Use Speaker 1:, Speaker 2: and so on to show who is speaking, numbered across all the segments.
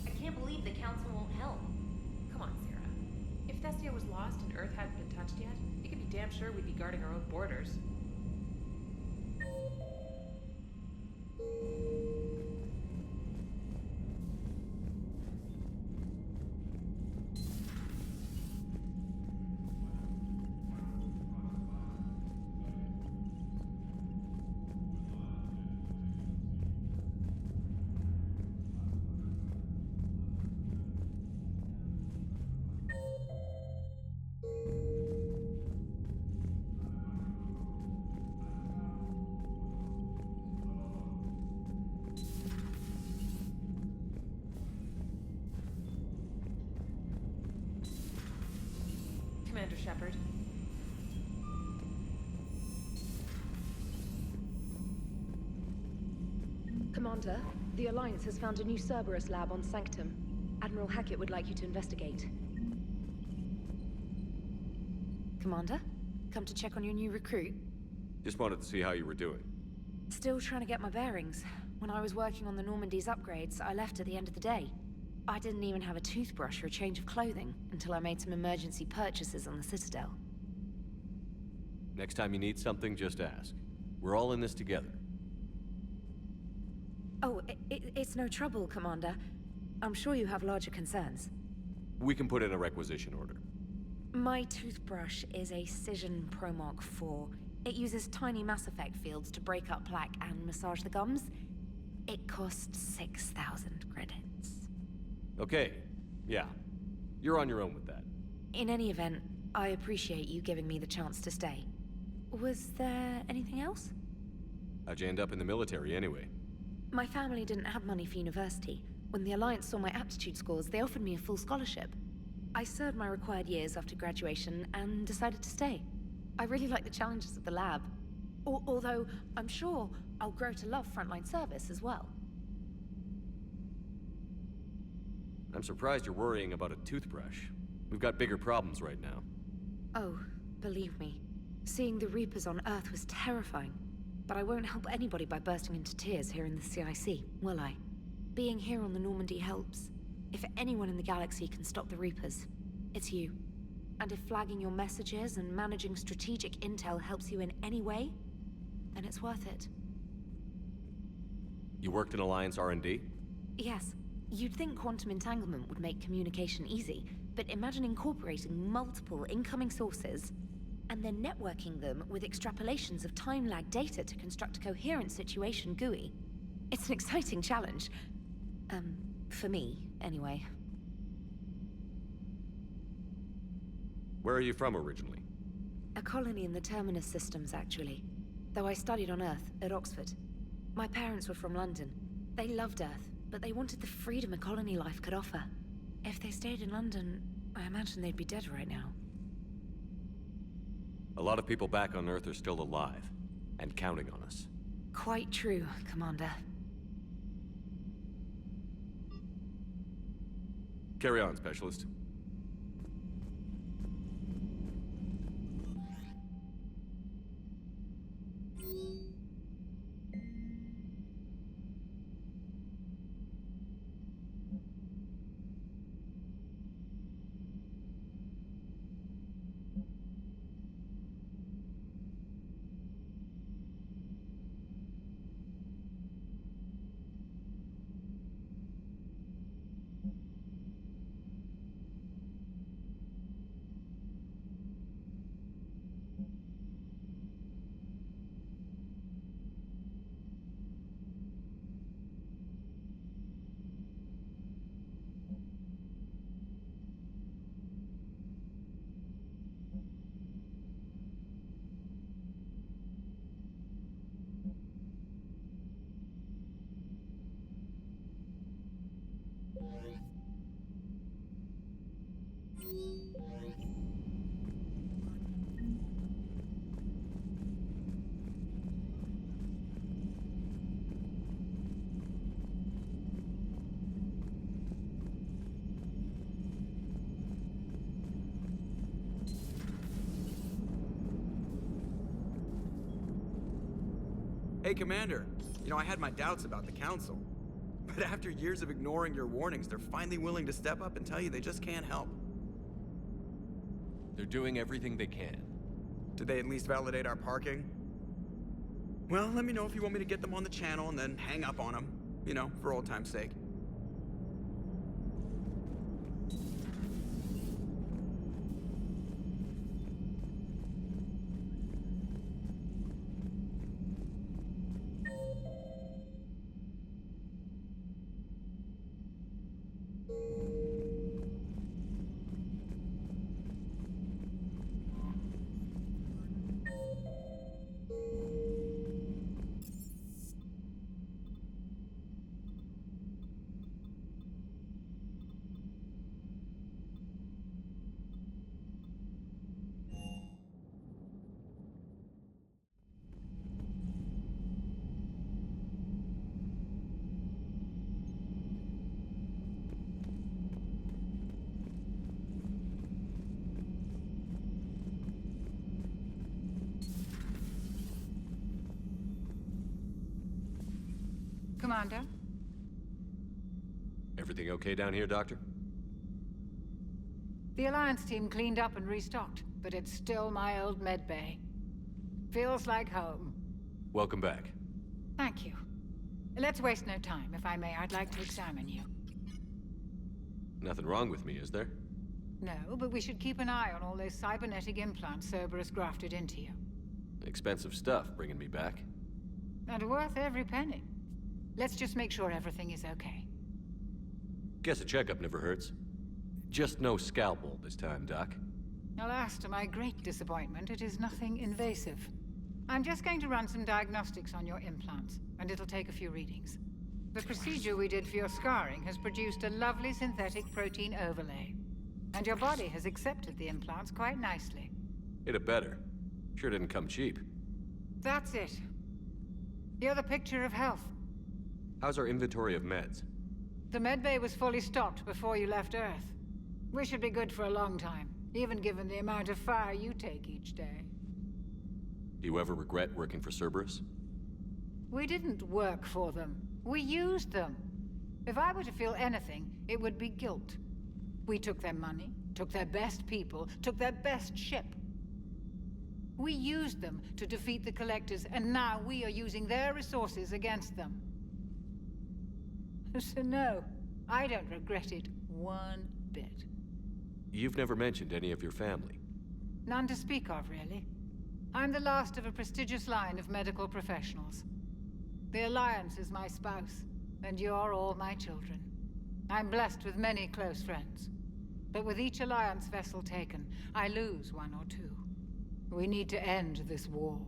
Speaker 1: I can't believe the council won't help. Come on, Sarah. If Thestia was lost and Earth hadn't been touched yet, you could be damn sure we'd be guarding our own borders. Commander Shepard.
Speaker 2: Commander, the Alliance has found a new Cerberus lab on Sanctum. Admiral Hackett would like you to investigate. Commander? Come to check on your new recruit?
Speaker 3: Just wanted to see how you were doing.
Speaker 2: Still trying to get my bearings. When I was working on the Normandy's upgrades, I left at the end of the day. I didn't even have a toothbrush or a change of clothing until I made some emergency purchases on the Citadel.
Speaker 3: Next time you need something, just ask. We're all in this together.
Speaker 2: Oh, it's no trouble, Commander. I'm sure you have larger concerns.
Speaker 3: We can put in a requisition order.
Speaker 2: My toothbrush is a Cision Pro Mark IV. It uses tiny Mass Effect fields to break up plaque and massage the gums. It costs 6,000 credits.
Speaker 3: Okay, yeah. You're on your own with that.
Speaker 2: In any event, I appreciate you giving me the chance to stay. Was there anything else?
Speaker 3: How'd you end up in the military anyway?
Speaker 2: My family didn't have money for university. When the Alliance saw my aptitude scores, they offered me a full scholarship. I served my required years after graduation and decided to stay. I really like the challenges of the lab. Although, I'm sure I'll grow to love frontline service as well.
Speaker 3: I'm surprised you're worrying about a toothbrush. We've got bigger problems right now.
Speaker 2: Oh, believe me. Seeing the Reapers on Earth was terrifying. But I won't help anybody by bursting into tears here in the CIC, will I? Being here on the Normandy helps. If anyone in the galaxy can stop the Reapers, it's you. And if flagging your messages and managing strategic intel helps you in any way, then it's worth it.
Speaker 3: You worked in Alliance R&D?
Speaker 2: Yes. You'd think quantum entanglement would make communication easy, but imagine incorporating multiple incoming sources and then networking them with extrapolations of time-lag data to construct a coherent situation GUI. It's an exciting challenge. For me, anyway.
Speaker 3: Where are you from originally?
Speaker 2: A colony in the Terminus systems, actually. Though I studied on Earth, at Oxford. My parents were from London. They loved Earth, but they wanted the freedom a colony life could offer. If they stayed in London, I imagine they'd be dead right now.
Speaker 3: A lot of people back on Earth are still alive, and counting on us.
Speaker 2: Quite true, Commander.
Speaker 3: Carry on, Specialist.
Speaker 4: Hey, Commander. You know, I had my doubts about the Council. But after years of ignoring your warnings, they're finally willing to step up and tell you they just can't help.
Speaker 3: They're doing everything they can.
Speaker 4: Did they at least validate our parking? Well, let me know if you want me to get them on the channel and then hang up on them. You know, for old time's sake.
Speaker 5: Commander?
Speaker 3: Everything okay down here, Doctor?
Speaker 5: The Alliance team cleaned up and restocked, but it's still my old medbay. Feels like home.
Speaker 3: Welcome back.
Speaker 5: Thank you. Let's waste no time. If I may, I'd like to examine you.
Speaker 3: Nothing wrong with me, is there?
Speaker 5: No, but we should keep an eye on all those cybernetic implants Cerberus grafted into you.
Speaker 3: Expensive stuff bringing me back.
Speaker 5: And worth every penny. Let's just make sure everything is okay.
Speaker 3: Guess a checkup never hurts. Just no scalpel this time, Doc.
Speaker 5: Alas, to my great disappointment, it is nothing invasive. I'm just going to run some diagnostics on your implants, and it'll take a few readings. The procedure we did for your scarring has produced a lovely synthetic protein overlay. And your body has accepted the implants quite nicely.
Speaker 3: It had better. Sure didn't come cheap.
Speaker 5: That's it. You're the picture of health.
Speaker 3: How's our inventory of meds?
Speaker 5: The medbay was fully stocked before you left Earth. We should be good for a long time, even given the amount of fire you take each day.
Speaker 3: Do you ever regret working for Cerberus?
Speaker 5: We didn't work for them. We used them. If I were to feel anything, it would be guilt. We took their money, took their best people, took their best ship. We used them to defeat the Collectors, and now we are using their resources against them. So no, I don't regret it one bit.
Speaker 3: You've never mentioned any of your family.
Speaker 5: None to speak of, really. I'm the last of a prestigious line of medical professionals. The Alliance is my spouse, and you're all my children. I'm blessed with many close friends. But with each Alliance vessel taken, I lose one or two. We need to end this war.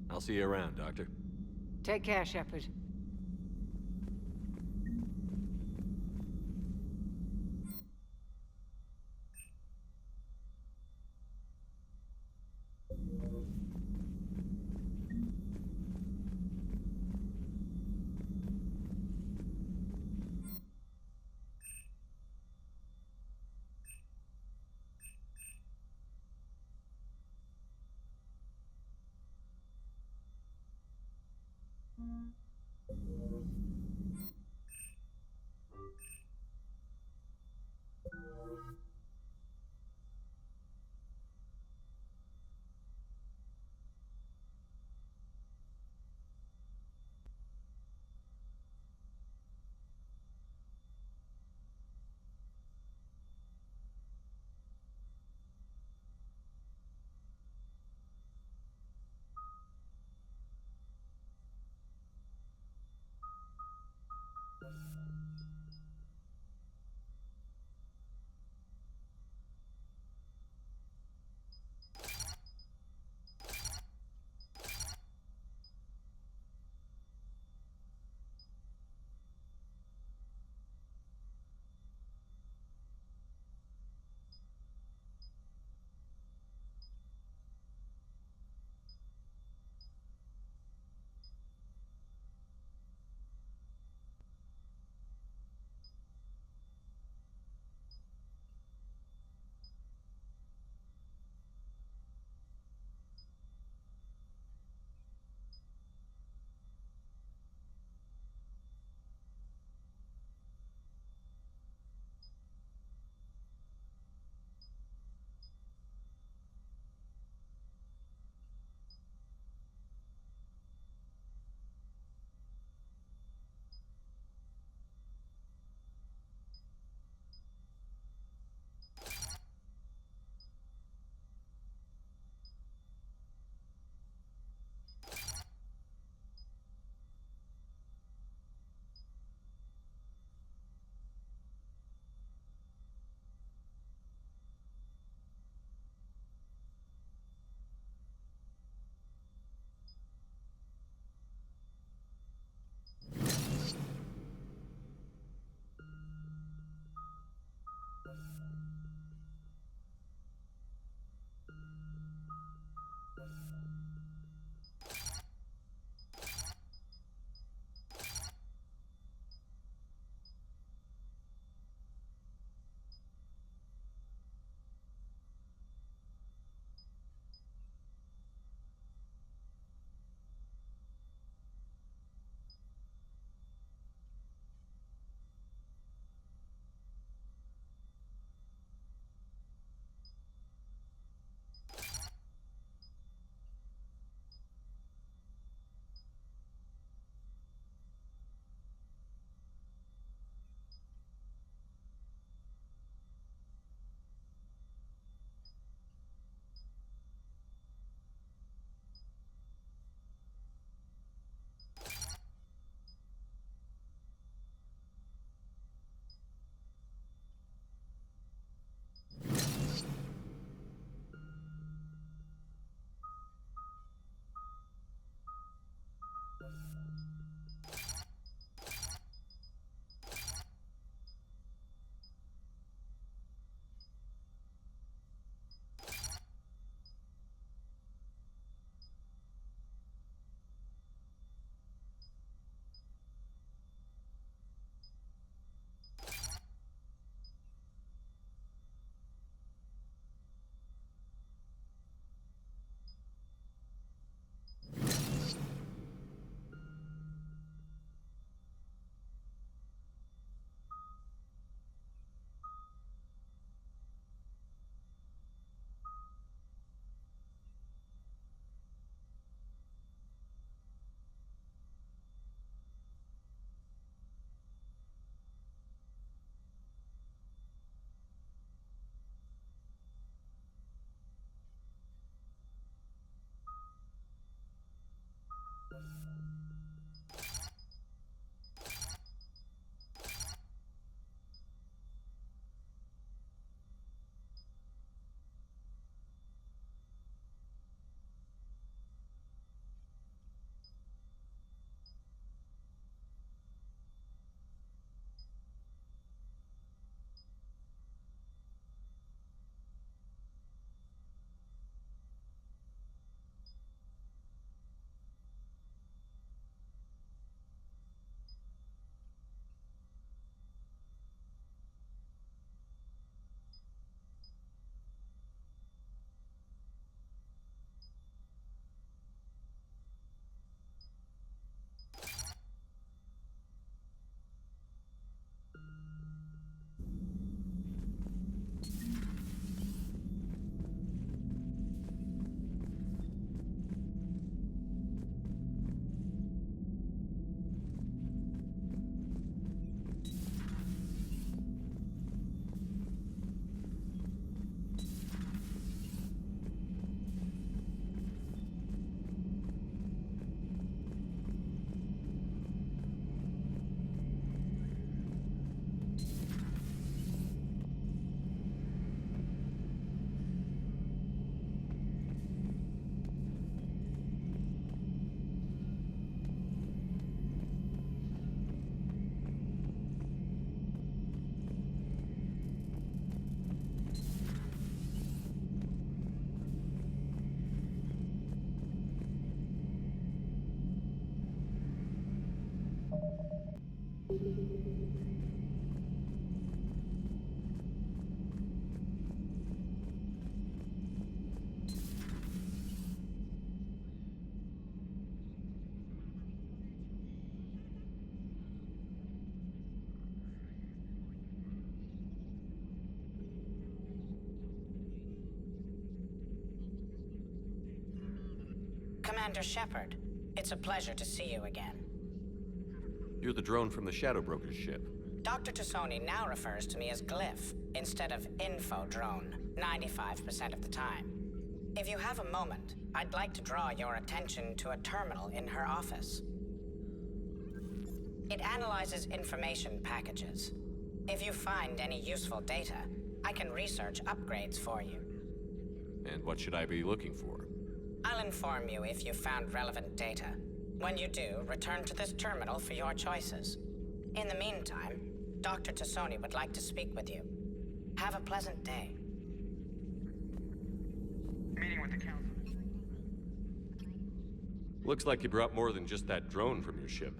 Speaker 3: I'll see you around, Doctor.
Speaker 5: Take care, Shepard.
Speaker 6: Commander Shepard. It's a pleasure to see you again.
Speaker 3: You're the drone from the Shadow Broker's ship.
Speaker 6: Dr. Tassoni now refers to me as Glyph, instead of Info Drone, 95% of the time. If you have a moment, I'd like to draw your attention to a terminal in her office. It analyzes information packages. If you find any useful data, I can research upgrades for you.
Speaker 3: And what should I be looking for?
Speaker 6: I'll inform you if you found relevant data. When you do, return to this terminal for your choices. In the meantime, Dr. Tassoni would like to speak with you. Have a pleasant day.
Speaker 4: Meeting with the council.
Speaker 3: Looks like you brought more than just that drone from your ship.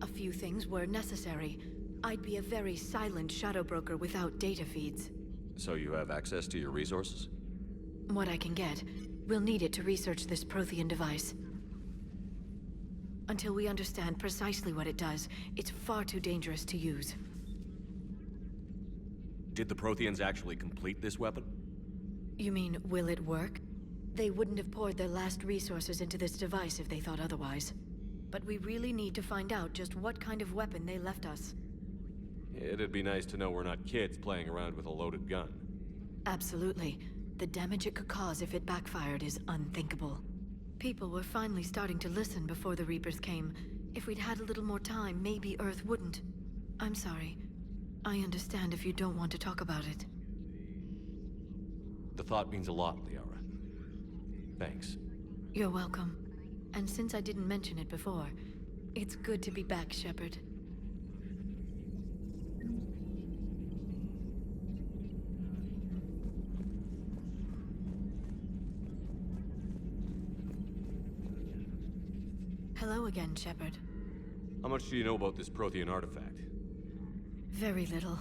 Speaker 2: A few things were necessary. I'd be a very silent shadow broker without data feeds.
Speaker 3: So you have access to your resources?
Speaker 2: What I can get. We'll need it to research this Prothean device. Until we understand precisely what it does, it's far too dangerous to use.
Speaker 3: Did the Protheans actually complete this weapon?
Speaker 2: You mean, will it work? They wouldn't have poured their last resources into this device if they thought otherwise. But we really need to find out just what kind of weapon they left us.
Speaker 3: It'd be nice to know we're not kids playing around with a loaded gun.
Speaker 2: Absolutely. The damage it could cause if it backfired is unthinkable. People were finally starting to listen before the Reapers came. If we'd had a little more time, maybe Earth wouldn't. I'm sorry. I understand if you don't want to talk about it.
Speaker 3: The thought means a lot, Liara. Thanks.
Speaker 2: You're welcome. And since I didn't mention it before, it's good to be back, Shepard. Hello again, Shepard.
Speaker 3: How much do you know about this Prothean artifact?
Speaker 2: Very little.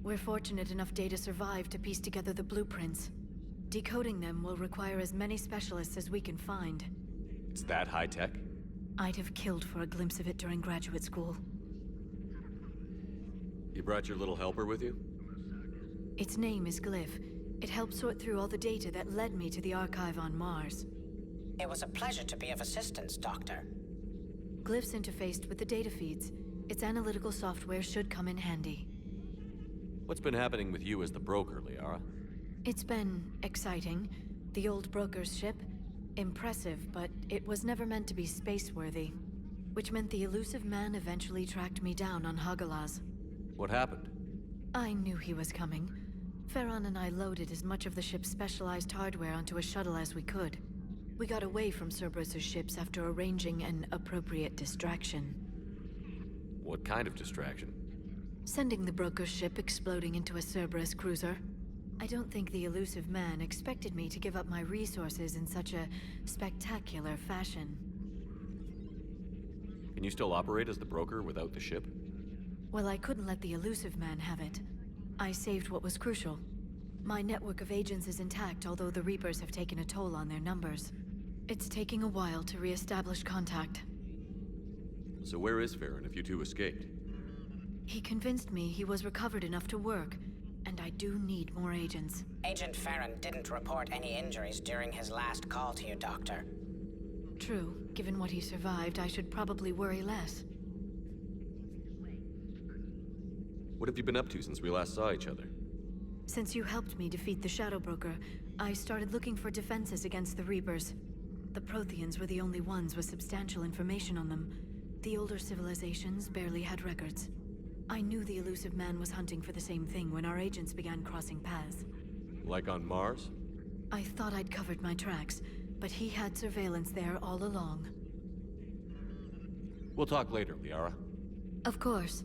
Speaker 2: We're fortunate enough Data survived to piece together the blueprints. Decoding them will require as many specialists as we can find.
Speaker 3: It's that high-tech?
Speaker 2: I'd have killed for a glimpse of it during graduate school.
Speaker 3: You brought your little helper with you?
Speaker 2: Its name is Glyph. It helped sort through all the data that led me to the archive on Mars.
Speaker 6: It was a pleasure to be of assistance, Doctor.
Speaker 2: Glyph's interfaced with the data feeds. Its analytical software should come in handy.
Speaker 3: What's been happening with you as the broker, Liara?
Speaker 2: It's been exciting. The old broker's ship? Impressive, but it was never meant to be space-worthy. Which meant the elusive man eventually tracked me down on Hagalaz.
Speaker 3: What happened?
Speaker 2: I knew he was coming. Farron and I loaded as much of the ship's specialized hardware onto a shuttle as we could. We got away from Cerberus's ships after arranging an appropriate distraction.
Speaker 3: What kind of distraction?
Speaker 2: Sending the broker's ship exploding into a Cerberus cruiser. I don't think the elusive man expected me to give up my resources in such a spectacular fashion.
Speaker 3: Can you still operate as the broker without the ship?
Speaker 2: Well, I couldn't let the elusive man have it. I saved what was crucial. My network of agents is intact, although the Reapers have taken a toll on their numbers. It's taking a while to re-establish contact.
Speaker 3: So where is Farron if you two escaped?
Speaker 2: He convinced me he was recovered enough to work, and I do need more agents.
Speaker 6: Agent Farron didn't report any injuries during his last call to you, Doctor.
Speaker 2: True. Given what he survived, I should probably worry less.
Speaker 3: What have you been up to since we last saw each other?
Speaker 2: Since you helped me defeat the Shadow Broker, I started looking for defenses against the Reapers. The Protheans were the only ones with substantial information on them. The older civilizations barely had records. I knew the elusive man was hunting for the same thing when our agents began crossing paths.
Speaker 3: Like on Mars?
Speaker 2: I thought I'd covered my tracks, but he had surveillance there all along.
Speaker 3: We'll talk later, Liara.
Speaker 2: Of course.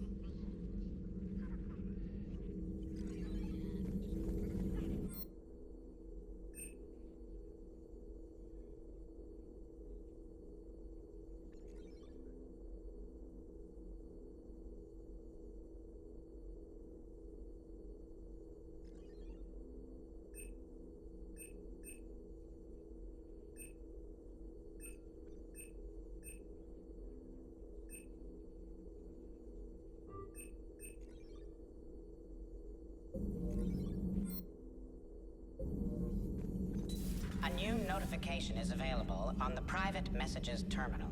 Speaker 6: verification is available on the private messages terminal.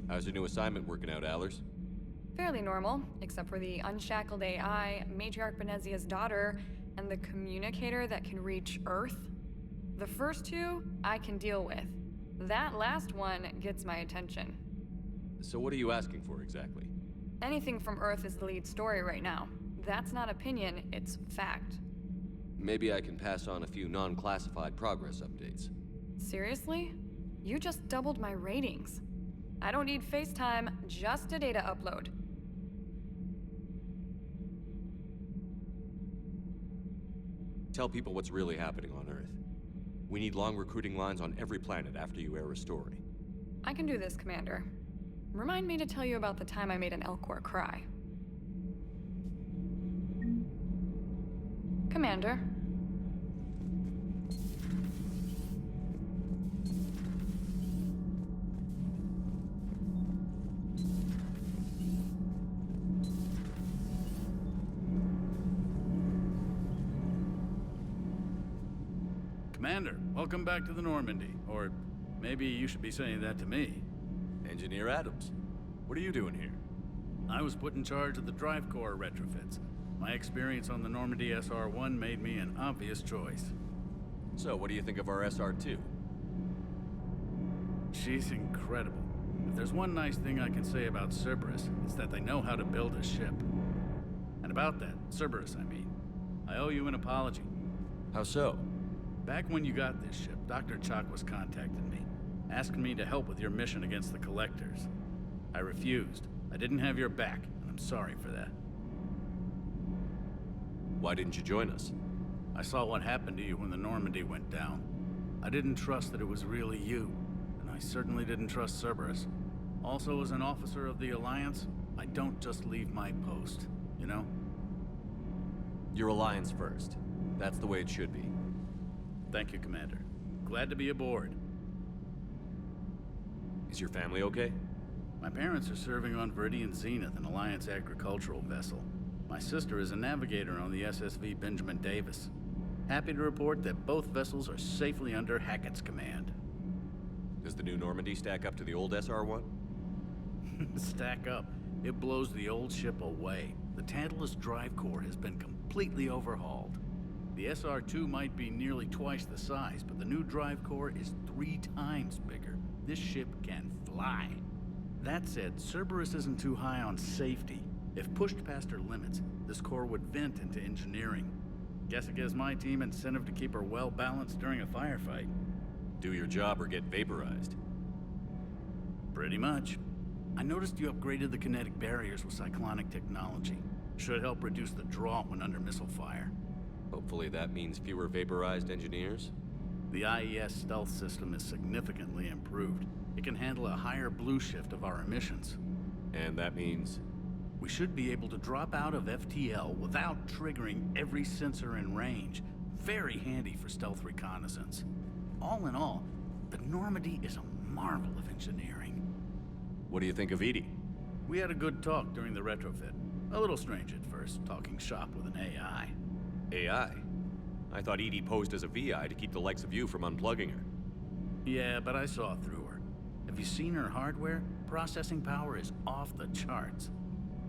Speaker 3: How's your new assignment working out, Allers?
Speaker 7: Fairly normal, except for the unshackled AI, Matriarch Benezia's daughter, and the communicator that can reach Earth. The first two, I can deal with. That last one gets my attention.
Speaker 3: So what are you asking for exactly?
Speaker 7: Anything from Earth is the lead story right now. That's not opinion, it's fact.
Speaker 3: Maybe I can pass on a few non-classified progress updates.
Speaker 7: Seriously? You just doubled my ratings. I don't need FaceTime, just a data upload.
Speaker 3: Tell people what's really happening on Earth. We need long recruiting lines on every planet after you air a story.
Speaker 7: I can do this, Commander. Remind me to tell you about the time I made an Elcor cry. Commander.
Speaker 8: Commander, welcome back to the Normandy. Or maybe you should be saying that to me.
Speaker 3: Engineer Adams, what are you doing here?
Speaker 8: I was put in charge of the drive core retrofits. My experience on the Normandy SR-1 made me an obvious choice.
Speaker 3: So, what do you think of our SR-2?
Speaker 8: She's incredible. If there's one nice thing I can say about Cerberus, it's that they know how to build a ship. And about that, Cerberus, I mean, I owe you an apology.
Speaker 3: How so?
Speaker 8: Back when you got this ship, Dr. Chalk was contacting me, asking me to help with your mission against the Collectors. I refused. I didn't have your back, and I'm sorry for that.
Speaker 3: Why didn't you join us?
Speaker 8: I saw what happened to you when the Normandy went down. I didn't trust that it was really you, and I certainly didn't trust Cerberus. Also, as an officer of the Alliance, I don't just leave my post, you know?
Speaker 3: Your Alliance first. That's the way it should be.
Speaker 8: Thank you, Commander. Glad to be aboard.
Speaker 3: Is your family okay?
Speaker 8: My parents are serving on Viridian Zenith, an Alliance agricultural vessel. My sister is a navigator on the SSV Benjamin Davis. Happy to report that both vessels are safely under Hackett's command.
Speaker 3: Does the new Normandy stack up to the old SR-1?
Speaker 8: Stack up. It blows the old ship away. The Tantalus drive core has been completely overhauled. The SR-2 might be nearly twice the size, but the new drive core is 3 times bigger. This ship can fly. That said, Cerberus isn't too high on safety. If pushed past her limits, this core would vent into engineering. Guess it gives my team incentive to keep her well balanced during a firefight.
Speaker 3: Do your job or get vaporized.
Speaker 8: Pretty much. I noticed you upgraded the kinetic barriers with cyclonic technology. Should help reduce the draw when under missile fire.
Speaker 3: Hopefully that means fewer vaporized engineers.
Speaker 8: The IES stealth system is significantly improved. It can handle a higher blue shift of our emissions.
Speaker 3: And that means...
Speaker 8: We should be able to drop out of FTL without triggering every sensor in range. Very handy for stealth reconnaissance. All in all, the Normandy is a marvel of engineering.
Speaker 3: What do you think of EDI?
Speaker 8: We had a good talk during the retrofit. A little strange at first, talking shop with an AI.
Speaker 3: AI? I thought EDI posed as a VI to keep the likes of you from unplugging her.
Speaker 8: Yeah, but I saw through her. Have you seen her hardware? Processing power is off the charts.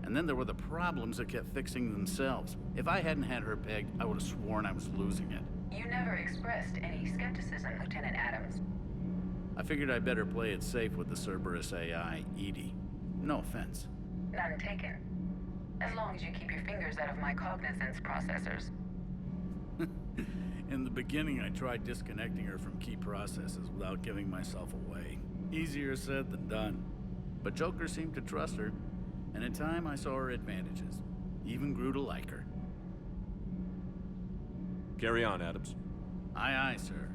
Speaker 8: And then there were the problems that kept fixing themselves. If I hadn't had her pegged, I would have sworn I was losing it.
Speaker 9: You never expressed any skepticism, Lieutenant Adams.
Speaker 8: I figured I'd better play it safe with the Cerberus AI, EDI. No offense.
Speaker 9: None taken. As long as you keep your fingers out of my cognizance processors.
Speaker 8: In the beginning, I tried disconnecting her from key processes without giving myself away. Easier said than done. But Joker seemed to trust her, and in time I saw her advantages. Even grew to like her.
Speaker 3: Carry on, Adams.
Speaker 8: Aye, aye, sir.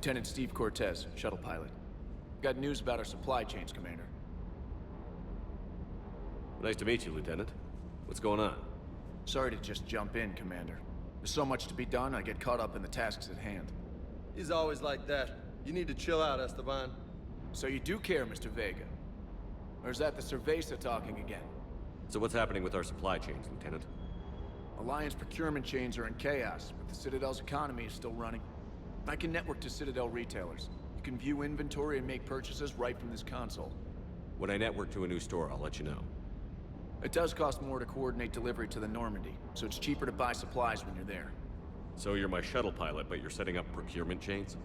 Speaker 10: Lieutenant Steve Cortez, shuttle pilot. Got news about our supply chains, Commander.
Speaker 3: Nice to meet you, Lieutenant. What's going on?
Speaker 10: Sorry to just jump in, Commander. There's so much to be done, I get caught up in the tasks at hand.
Speaker 11: He's always like that. You need to chill out, Esteban.
Speaker 10: So you do care, Mr. Vega? Or is that the Cerveza talking again?
Speaker 3: So what's happening with our supply chains, Lieutenant?
Speaker 10: Alliance procurement chains are in chaos, but the Citadel's economy is still running. I can network to Citadel retailers. You can view inventory and make purchases right from this console.
Speaker 3: When I network to a new store, I'll let you know.
Speaker 10: It does cost more to coordinate delivery to the Normandy, so it's cheaper to buy supplies when you're there.
Speaker 3: So you're my shuttle pilot, but you're setting up procurement chains?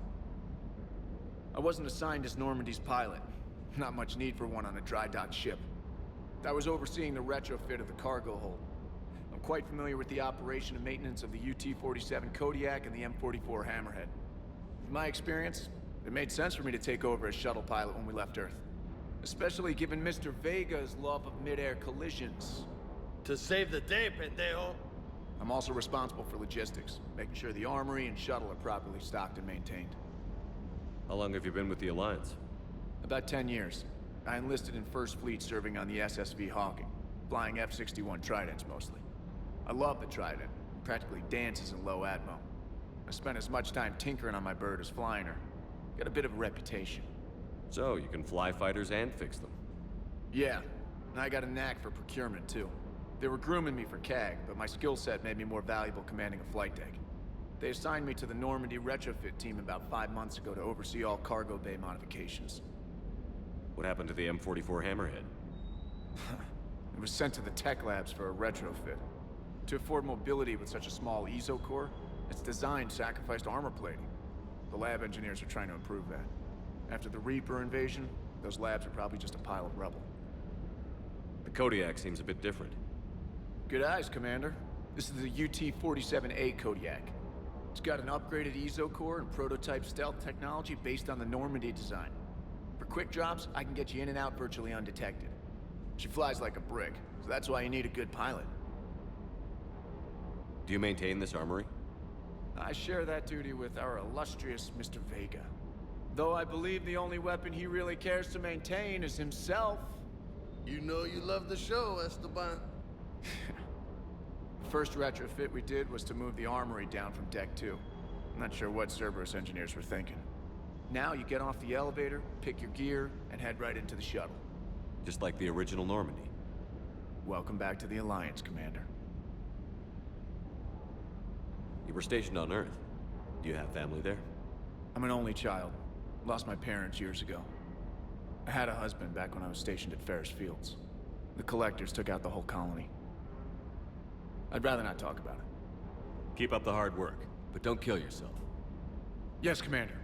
Speaker 10: I wasn't assigned as Normandy's pilot. Not much need for one on a dry dock ship. I was overseeing the retrofit of the cargo hold. I'm quite familiar with the operation and maintenance of the UT-47 Kodiak and the M44 Hammerhead. In my experience, it made sense for me to take over as shuttle pilot when we left Earth. Especially given Mr. Vega's love of mid-air collisions.
Speaker 11: To save the day, pendejo.
Speaker 10: I'm also responsible for logistics, making sure the armory and shuttle are properly stocked and maintained.
Speaker 3: How long have you been with the Alliance?
Speaker 10: About 10 years. I enlisted in First Fleet serving on the SSV Hawking, flying F-61 Tridents mostly. I love the Trident, practically dances in low atmo. I spent as much time tinkering on my bird as flying her. Got a bit of a reputation.
Speaker 3: So, you can fly fighters and fix them.
Speaker 10: Yeah, and I got a knack for procurement too. They were grooming me for CAG, but my skill set made me more valuable commanding a flight deck. They assigned me to the Normandy retrofit team about 5 months ago to oversee all cargo bay modifications.
Speaker 3: What happened to the M44 Hammerhead?
Speaker 10: It was sent to the tech labs for a retrofit. To afford mobility with such a small ESO core, its design sacrificed armor plating. The lab engineers are trying to improve that. After the Reaper invasion, those labs are probably just a pile of rubble.
Speaker 3: The Kodiak seems a bit different.
Speaker 10: Good eyes, Commander. This is the UT-47A Kodiak. It's got an upgraded ESO core and prototype stealth technology based on the Normandy design. For quick drops, I can get you in and out virtually undetected. She flies like a brick, so that's why you need a good pilot.
Speaker 3: Do you maintain this armory?
Speaker 10: I share that duty with our illustrious Mr. Vega. Though I believe the only weapon he really cares to maintain is himself.
Speaker 11: You know you love the show, Esteban.
Speaker 10: The first retrofit we did was to move the armory down from Deck 2. I'm not sure what Cerberus engineers were thinking. Now you get off the elevator, pick your gear, and head right into the shuttle.
Speaker 3: Just like the original Normandy.
Speaker 10: Welcome back to the Alliance, Commander.
Speaker 3: You were stationed on Earth. Do you have family there?
Speaker 10: I'm an only child. Lost my parents years ago. I had a husband back when I was stationed at Ferris Fields. The Collectors took out the whole colony. I'd rather not talk about it.
Speaker 3: Keep up the hard work, but don't kill yourself.
Speaker 10: Yes, Commander.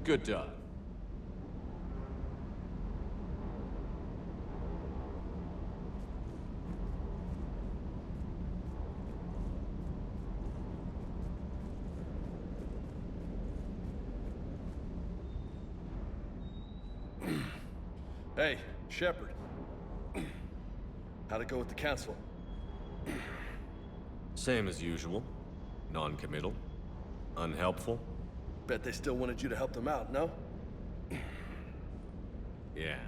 Speaker 3: Good job.
Speaker 11: Hey, Shepard. How'd it go with the council?
Speaker 3: Same as usual. Non-committal. Unhelpful.
Speaker 11: Bet they still wanted you to help them out, no?
Speaker 3: Yeah.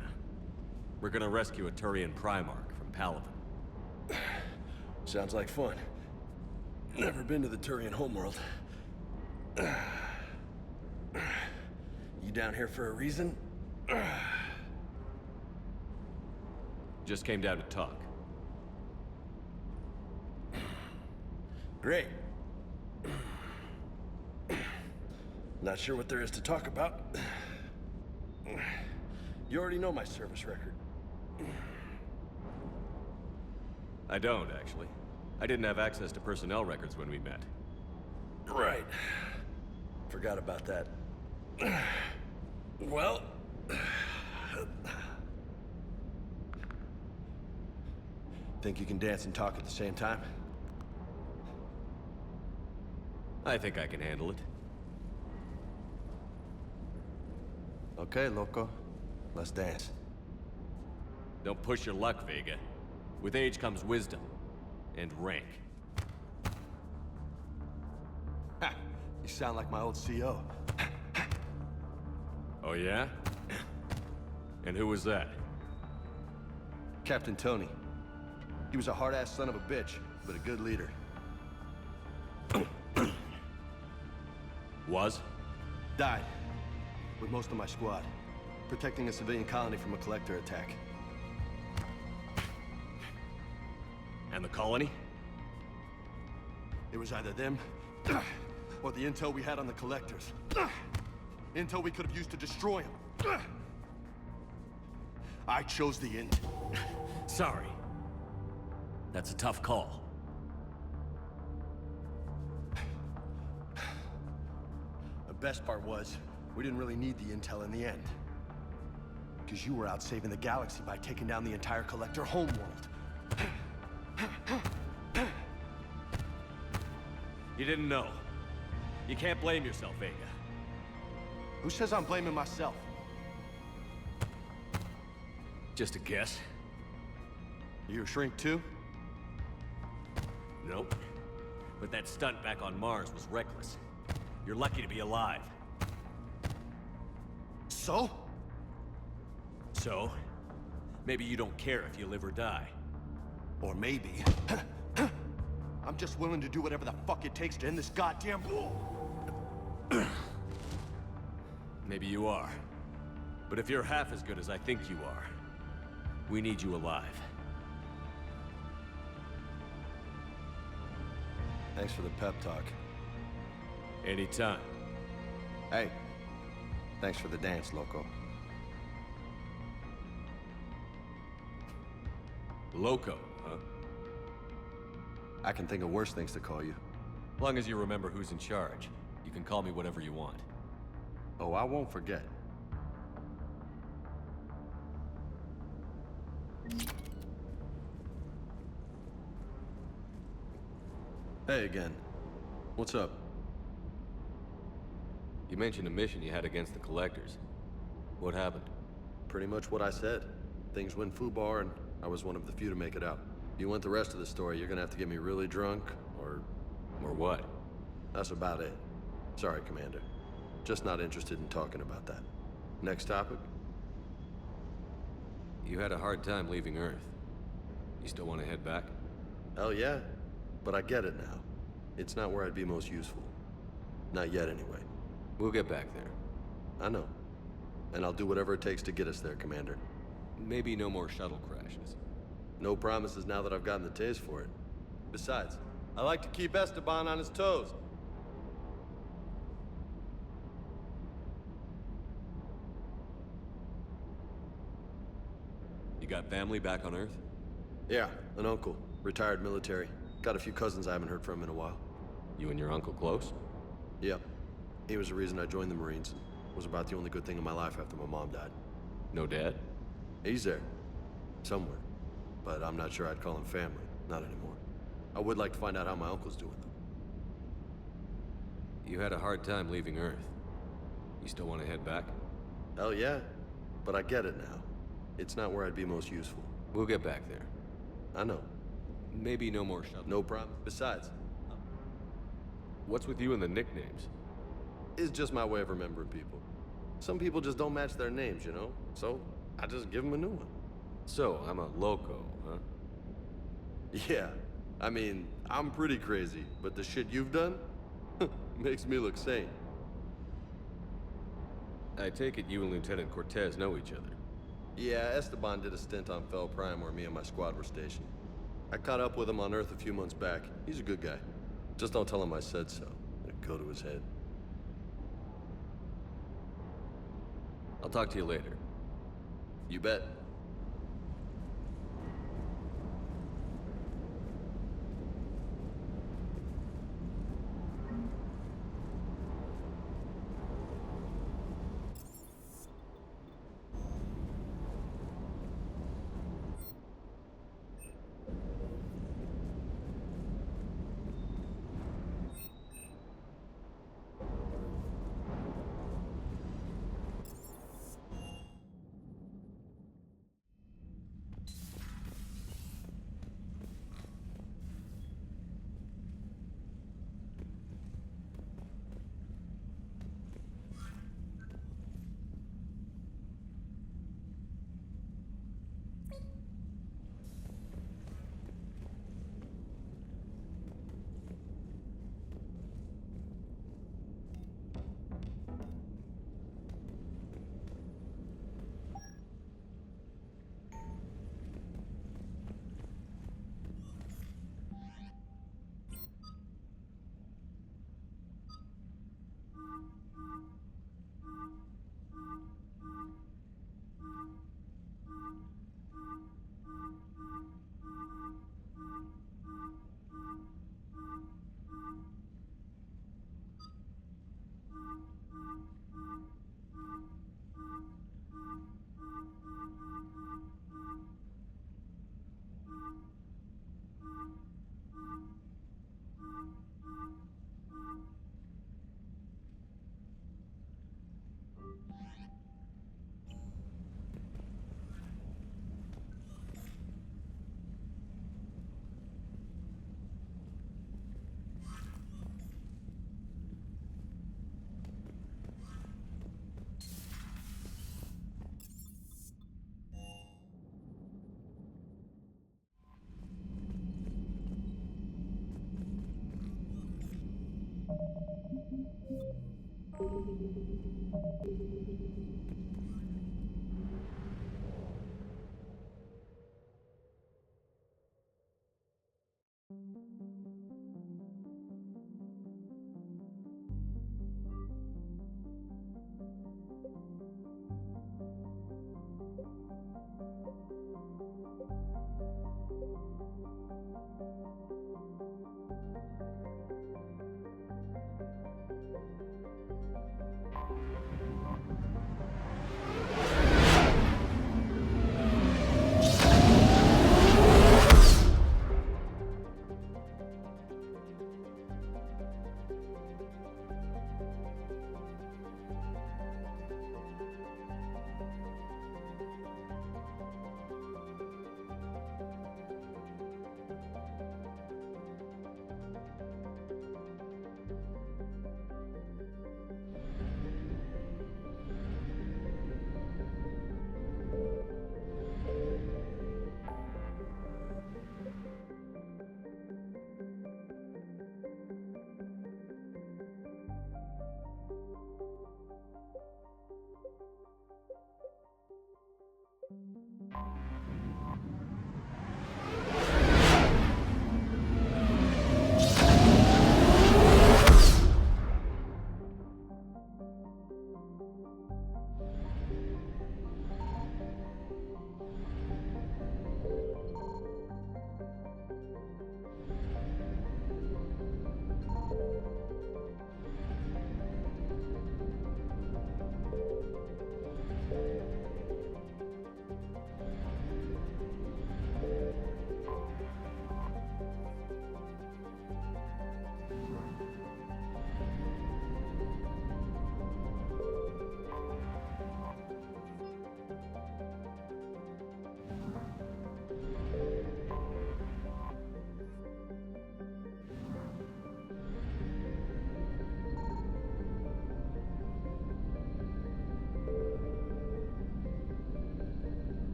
Speaker 3: We're gonna rescue a Turian Primarch from Palaven.
Speaker 11: Sounds like fun. Never been to the Turian homeworld. You down here for a reason?
Speaker 3: Just came down to talk.
Speaker 11: Great. Not sure what there is to talk about. You already know my service record.
Speaker 3: I don't, actually. I didn't have access to personnel records when we met.
Speaker 11: Right. Forgot about that. Well... Think you can dance and talk at the same time?
Speaker 3: I think I can handle it.
Speaker 11: Okay, loco. Let's dance.
Speaker 3: Don't push your luck, Vega. With age comes wisdom. And rank.
Speaker 11: Ha! You sound like my old CO.
Speaker 3: Oh yeah? And who was that?
Speaker 11: Captain Tony. He was a hard-ass son of a bitch, but a good leader.
Speaker 3: Was?
Speaker 11: Died. With most of my squad. Protecting a civilian colony from a collector attack.
Speaker 3: And the colony?
Speaker 11: It was either them, or the intel we had on the collectors. Intel we could have used to destroy them. I chose the intel.
Speaker 3: Sorry. That's a tough call.
Speaker 11: The best part was, we didn't really need the intel in the end. Because you were out saving the galaxy by taking down the entire collector homeworld.
Speaker 3: You didn't know. You can't blame yourself, Vega.
Speaker 11: Who says I'm blaming myself?
Speaker 3: Just a guess.
Speaker 11: You a shrink too?
Speaker 3: Nope. But that stunt back on Mars was reckless. You're lucky to be alive.
Speaker 11: So?
Speaker 3: So? Maybe you don't care if you live or die.
Speaker 11: Or maybe... I'm just willing to do whatever the fuck it takes to end this goddamn war.
Speaker 3: Maybe you are. But if you're half as good as I think you are, we need you alive.
Speaker 11: Thanks for the pep talk.
Speaker 3: Anytime.
Speaker 11: Hey, thanks for the dance, loco.
Speaker 3: Loco, huh?
Speaker 11: I can think of worse things to call you.
Speaker 3: Long as you remember who's in charge, you can call me whatever you want.
Speaker 11: Oh, I won't forget. Hey again. What's up?
Speaker 3: You mentioned a mission you had against the Collectors. What happened?
Speaker 11: Pretty much what I said. Things went foobar, and I was one of the few to make it out. If you want the rest of the story, you're gonna have to get me really drunk, or...
Speaker 3: Or what?
Speaker 11: That's about it. Sorry, Commander. Just not interested in talking about that. Next topic?
Speaker 3: You had a hard time leaving Earth. You still want to head back?
Speaker 11: Hell yeah. But I get it now. It's not where I'd be most useful. Not yet, anyway.
Speaker 3: We'll get back there.
Speaker 11: I know. And I'll do whatever it takes to get us there, Commander.
Speaker 3: Maybe no more shuttle crashes.
Speaker 11: No promises now that I've gotten the taste for it. Besides, I like to keep Esteban on his toes.
Speaker 3: You got family back on Earth?
Speaker 11: Yeah, an uncle. Retired military. Got a few cousins I haven't heard from in a while.
Speaker 3: You and your uncle close?
Speaker 11: Yep. He was the reason I joined the Marines. Was about the only good thing in my life after my mom died.
Speaker 3: No dad?
Speaker 11: He's there. Somewhere. But I'm not sure I'd call him family. Not anymore. I would like to find out how my uncle's doing, though.
Speaker 3: You had a hard time leaving Earth. You still want to head back?
Speaker 11: Hell yeah. But I get it now. It's not where I'd be most useful.
Speaker 3: We'll get back there.
Speaker 11: I know.
Speaker 3: Maybe no more shuttle.
Speaker 11: No problem. Besides...
Speaker 3: What's with you and the nicknames?
Speaker 11: It's just my way of remembering people. Some people just don't match their names, you know? So, I just give them a new one.
Speaker 3: So, I'm a loco, huh?
Speaker 11: Yeah. I mean, I'm pretty crazy, but the shit you've done makes me look sane.
Speaker 3: I take it you and Lieutenant Cortez know each other.
Speaker 11: Yeah, Esteban did a stint on Fel Prime where me and my squad were stationed. I caught up with him on Earth a few months back. He's a good guy. Just don't tell him I said so. It'd go to his head.
Speaker 3: I'll talk to you later.
Speaker 11: You bet.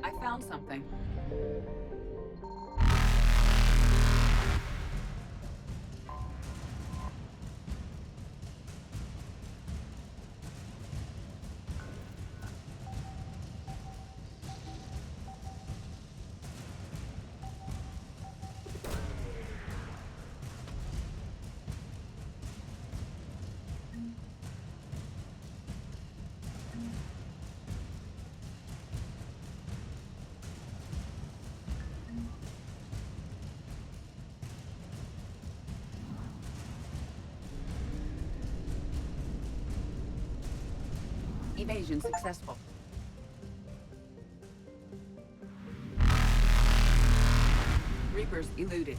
Speaker 12: I found something. Evasion successful. Reapers eluded.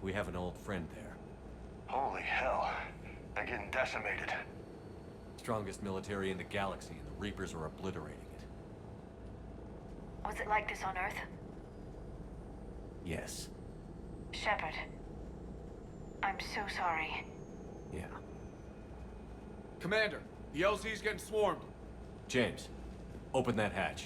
Speaker 3: We have an old friend there.
Speaker 13: Holy hell. They're getting decimated.
Speaker 3: Strongest military in the galaxy, and the Reapers are obliterating it.
Speaker 14: Was it like this on Earth?
Speaker 3: Yes.
Speaker 14: Shepard. I'm so sorry.
Speaker 3: Yeah.
Speaker 10: Commander, the LZ's getting swarmed.
Speaker 3: James, open that hatch.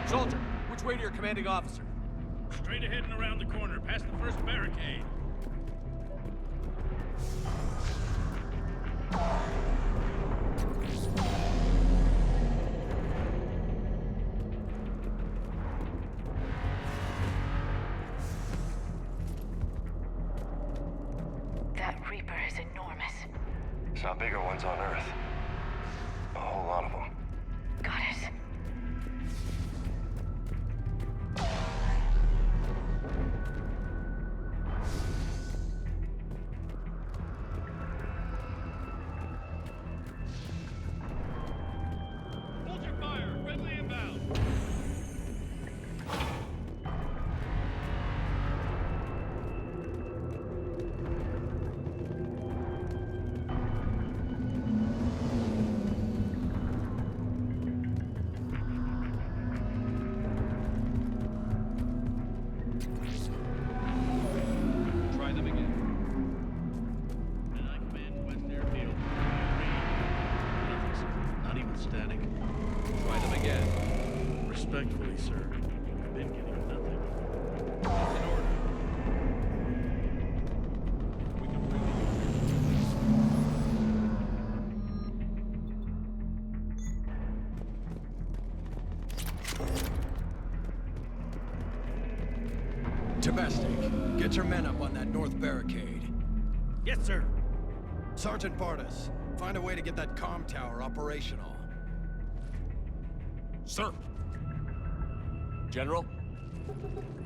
Speaker 3: Soldier, which way to your commanding officer?
Speaker 8: Straight ahead and around the corner, past the first barricade.
Speaker 14: That Reaper is enormous.
Speaker 13: Saw bigger ones on Earth. A whole lot of them.
Speaker 14: Got it.
Speaker 8: Hold your fire! Friendly inbound! Try them again. And I command West Airfield. Nothing, sir. Not even static.
Speaker 3: Try them again.
Speaker 8: Respectfully, sir. I've been getting nothing.
Speaker 3: That's in order. We can really
Speaker 4: Domestic, get your men up on that north barricade.
Speaker 8: Yes, sir.
Speaker 4: Sergeant Bartas, find a way to get that comm tower operational.
Speaker 3: Sir. General?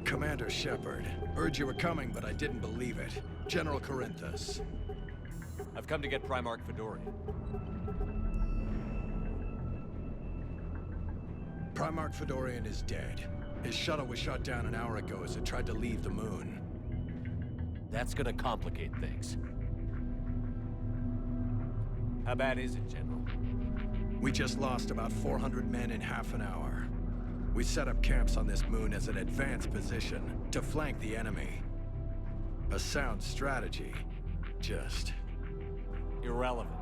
Speaker 4: Commander Shepard, heard you were coming, but I didn't believe it. General Corinthus.
Speaker 3: I've come to get Primarch Fedorian.
Speaker 4: Primarch Fedorian is dead. His shuttle was shot down an hour ago as it tried to leave the moon.
Speaker 3: That's gonna complicate things. How bad is it, General?
Speaker 4: We just lost about 400 men in half an hour. We set up camps on this moon as an advanced position to flank the enemy. A sound strategy. Just...
Speaker 3: irrelevant.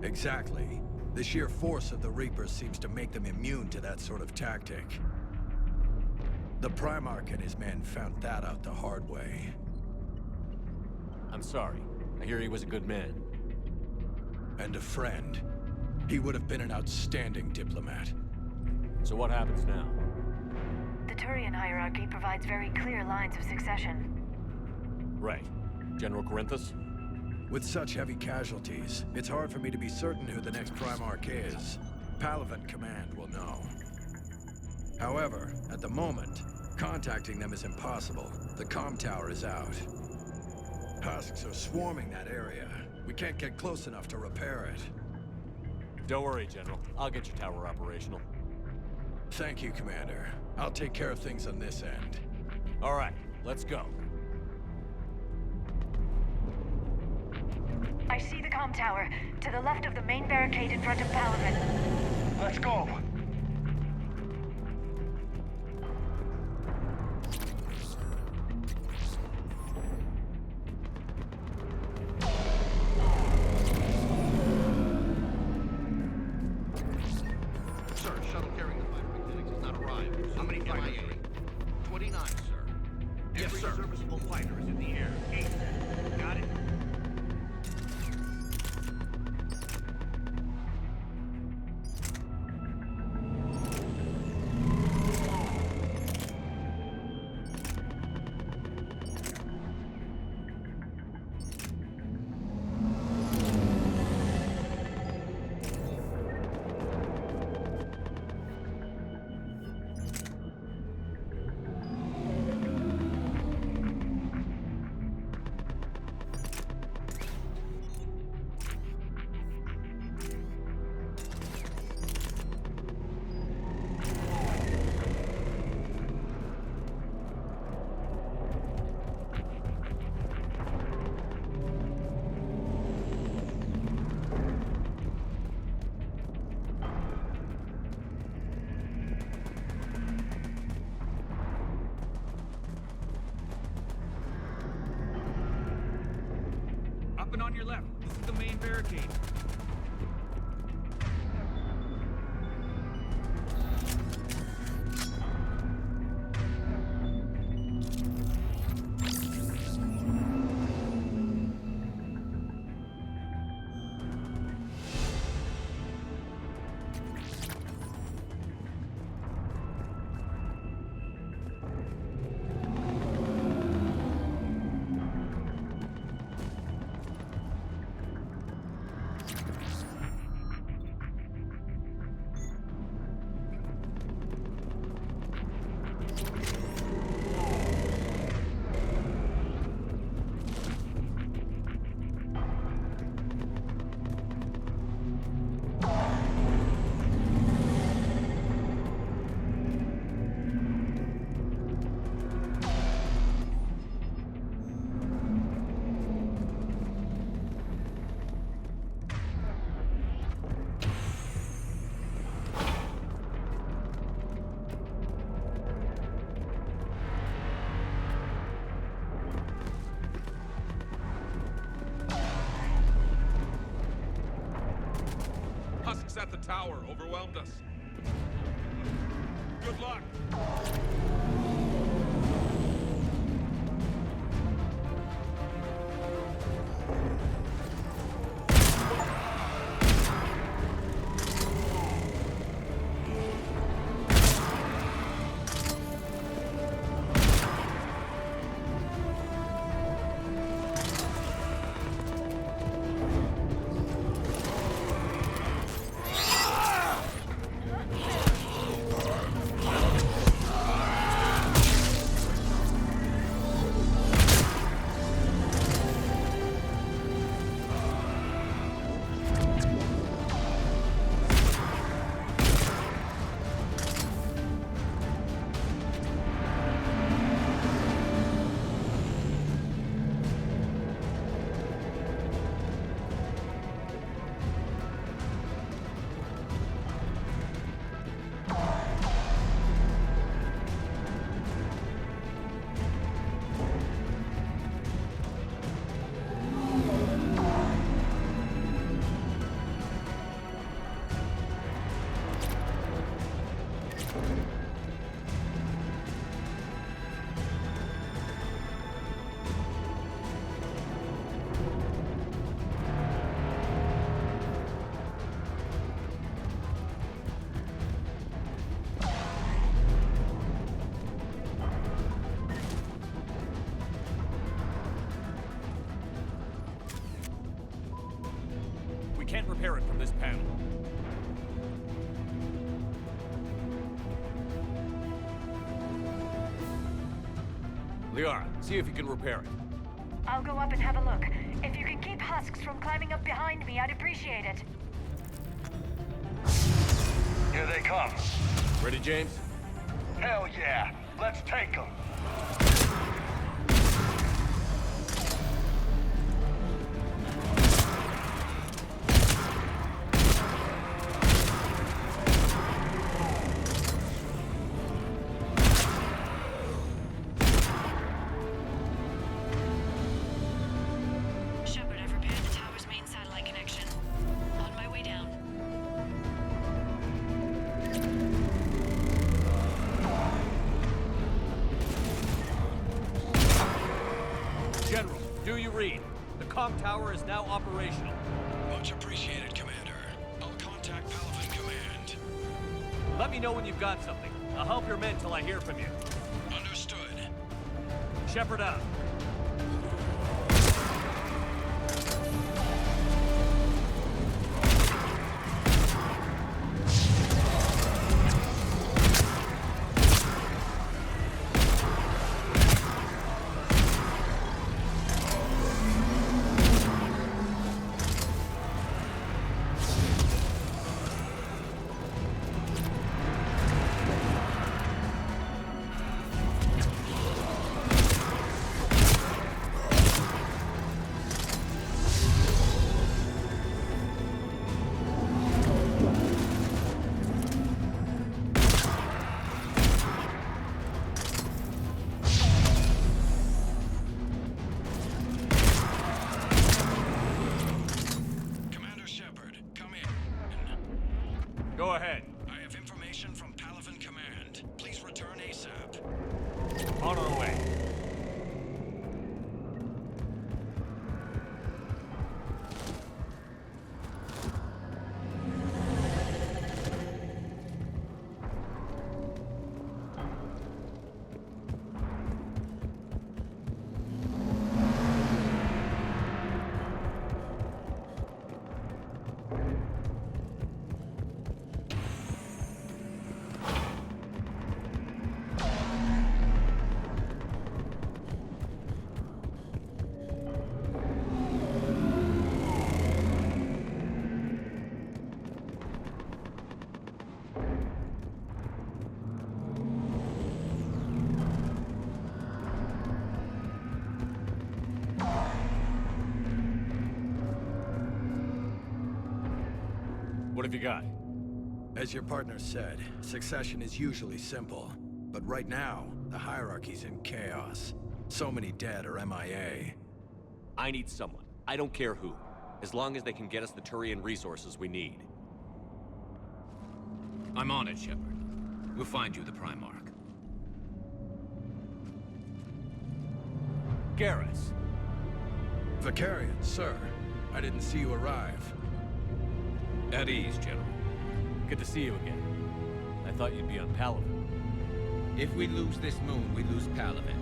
Speaker 4: Exactly. The sheer force of the Reapers seems to make them immune to that sort of tactic. The Primarch and his men found that out the hard way.
Speaker 3: I'm sorry. I hear he was a good man.
Speaker 4: And a friend. He would have been an outstanding diplomat.
Speaker 3: So what happens now?
Speaker 14: The Turian hierarchy provides very clear lines of succession.
Speaker 3: Right. General Corinthus?
Speaker 4: With such heavy casualties, it's hard for me to be certain who the next Primarch is. Palaven Command will know. However, at the moment, contacting them is impossible. The comm tower is out. Husks are swarming that area. We can't get close enough to repair it.
Speaker 3: Don't worry, General. I'll get your tower operational.
Speaker 4: Thank you, Commander. I'll take care of things on this end.
Speaker 3: All right, let's go.
Speaker 14: I see the comm tower, to the left of the main barricade in front of Palaven.
Speaker 13: Let's go!
Speaker 15: Sir, shuttle carrying the fighter mechanics has not arrived. How many fighters? 29, sir. Yes, sir. Every serviceable fighter is in the air. 8. Got it?
Speaker 16: Up and on your left. This is the main barricade. Husks at the tower overwhelmed us. Good luck.
Speaker 3: repair it from this panel. Liara, see if you can repair it.
Speaker 14: I'll go up and have a look. If you can keep husks from climbing up behind me, I'd appreciate it.
Speaker 13: Here they come.
Speaker 3: Ready, James?
Speaker 13: Hell yeah. Let's take them.
Speaker 14: Shepard, I've repaired the tower's main satellite connection. On my way down.
Speaker 3: General, do you read? The comm tower is now operational.
Speaker 4: Much appreciated, Commander. I'll contact Palaven Command.
Speaker 3: Let me know when you've got something. I'll help your men till I hear from you.
Speaker 4: Understood.
Speaker 3: Shepard out. Go ahead.
Speaker 4: I have information from Palaven Command. Please return ASAP.
Speaker 3: On our way. What have you got?
Speaker 4: As your partner said, succession is usually simple. But right now, the hierarchy's in chaos. So many dead or MIA.
Speaker 3: I need someone. I don't care who. As long as they can get us the Turian resources we need.
Speaker 17: I'm on it, Shepard. We'll find you the Primarch.
Speaker 3: Garrus.
Speaker 4: Vicarian, sir. I didn't see you arrive.
Speaker 17: At ease, General.
Speaker 3: Good to see you again. I thought you'd be on Palaven.
Speaker 17: If we lose this moon, we lose Palaven.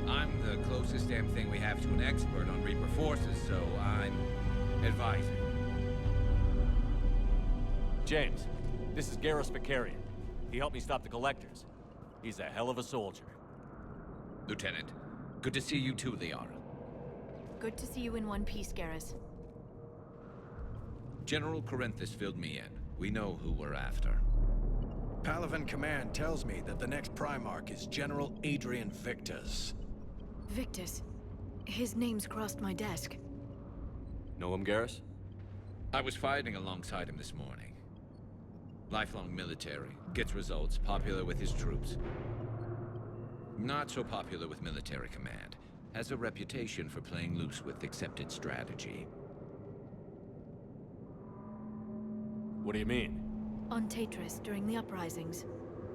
Speaker 17: I'm the closest damn thing we have to an expert on Reaper forces, so I'm advising.
Speaker 3: James, this is Garrus Vicarian. He helped me stop the Collectors. He's a hell of a soldier.
Speaker 17: Lieutenant, good to see you too, Liara.
Speaker 14: Good to see you in one piece, Garrus.
Speaker 17: General Corinthus filled me in. We know who we're after.
Speaker 4: Palaven Command tells me that the next Primarch is General Adrian Victus.
Speaker 14: Victus. His name's crossed my desk.
Speaker 3: Know him, Garrus?
Speaker 17: I was fighting alongside him this morning. Lifelong military, gets results, popular with his troops. Not so popular with military command. Has a reputation for playing loose with accepted strategy.
Speaker 3: What do you mean?
Speaker 14: On Tatris, during the uprisings,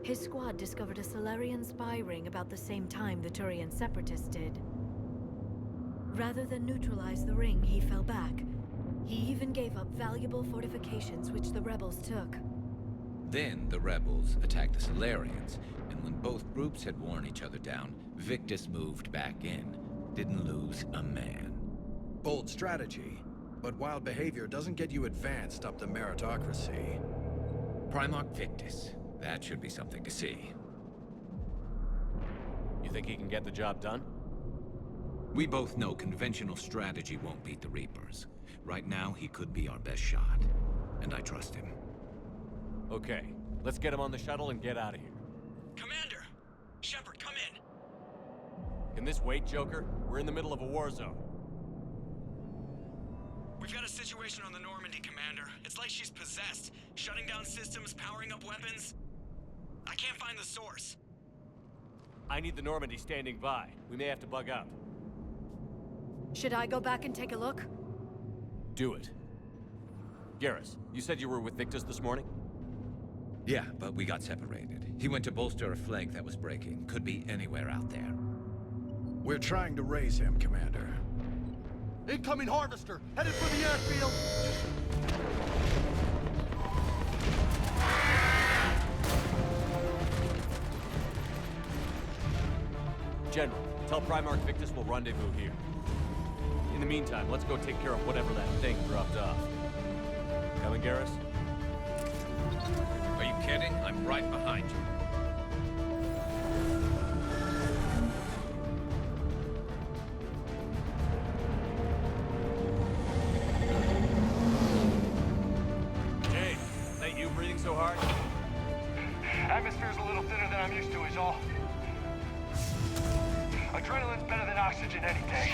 Speaker 14: his squad discovered a Solarian spy ring about the same time the Turian separatists did. Rather than neutralize the ring, he fell back. He even gave up valuable fortifications which the rebels took.
Speaker 17: Then the rebels attacked the Solarians, and when both groups had worn each other down, Victus moved back in. Didn't lose a man.
Speaker 4: Bold strategy. but wild behavior doesn't get you advanced up to meritocracy.
Speaker 17: Primarch Victus. That should be something to see.
Speaker 3: You think he can get the job done?
Speaker 17: We both know conventional strategy won't beat the Reapers. Right now, he could be our best shot. And I trust him.
Speaker 3: Okay, let's get him on the shuttle and get out of here.
Speaker 18: Commander! Shepard, come in!
Speaker 3: Can this wait, Joker? We're in the middle of a war zone.
Speaker 18: We've got a situation on the Normandy, Commander. It's like she's possessed. Shutting down systems, powering up weapons. I can't find the source.
Speaker 3: I need the Normandy standing by. We may have to bug out.
Speaker 14: Should I go back and take a look?
Speaker 3: Do it. Garrus, you said you were with Victus this morning?
Speaker 17: Yeah, but we got separated. He went to bolster a flank that was breaking. Could be anywhere out there.
Speaker 4: We're trying to raise him, Commander.
Speaker 15: Incoming Harvester! Headed for the airfield!
Speaker 3: General, tell Primarch Victus we'll rendezvous here. In the meantime, let's go take care of whatever that thing dropped off. Coming, Garrus?
Speaker 17: Are you kidding? I'm right behind you.
Speaker 3: Jay, that you breathing so hard?
Speaker 13: Atmosphere's a little thinner than I'm used to, is all. Adrenaline's better than oxygen any day.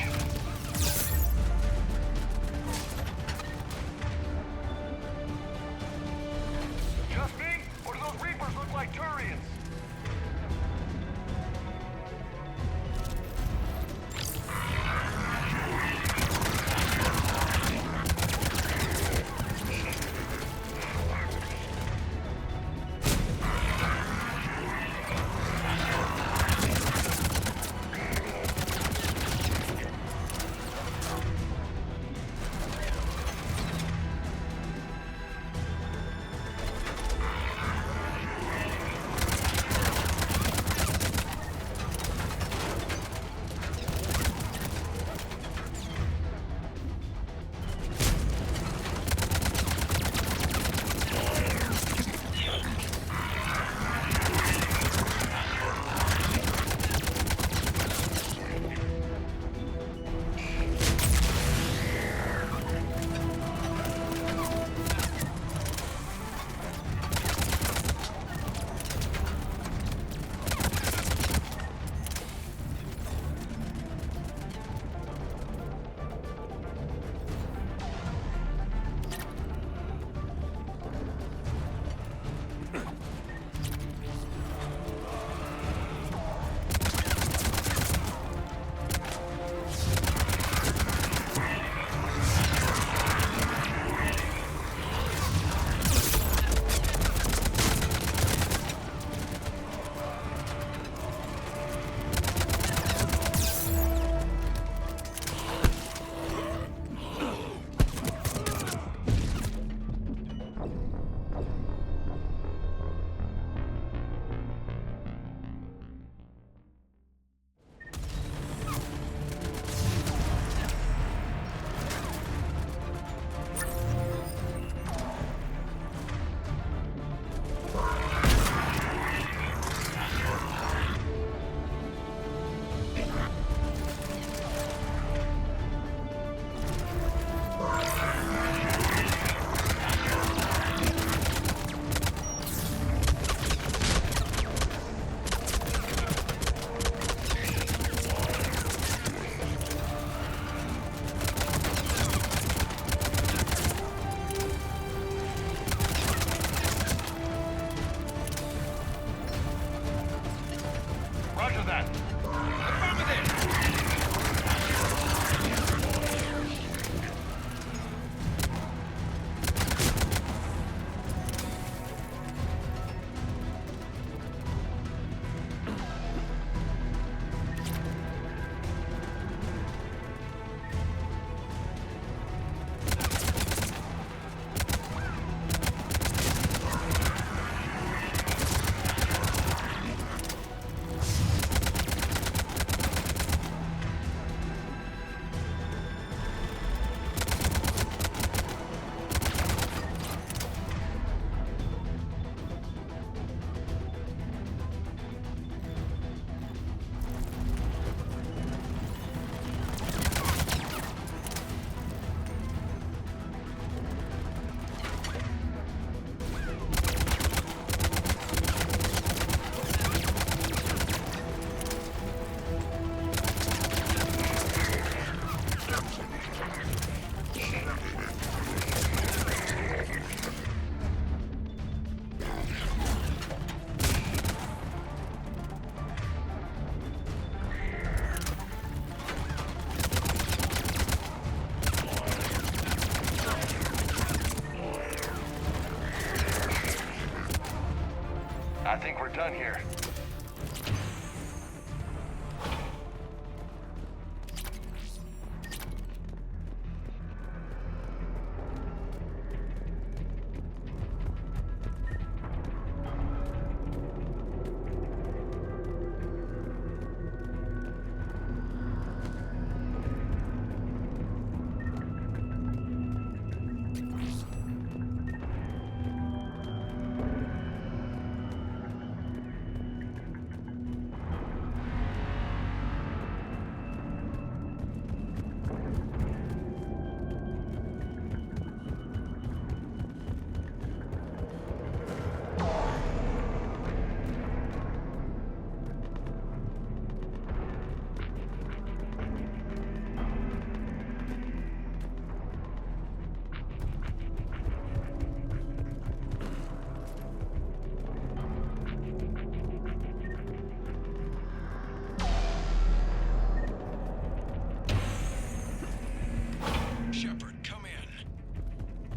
Speaker 13: Just me? Or do those Reapers look like Turians? I think we're done here.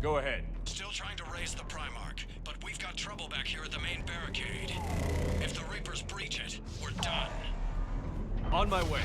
Speaker 3: Go ahead.
Speaker 18: Still trying to raise the Primarch, but we've got trouble back here at the main barricade. If the Reapers breach it, we're done.
Speaker 3: On my way.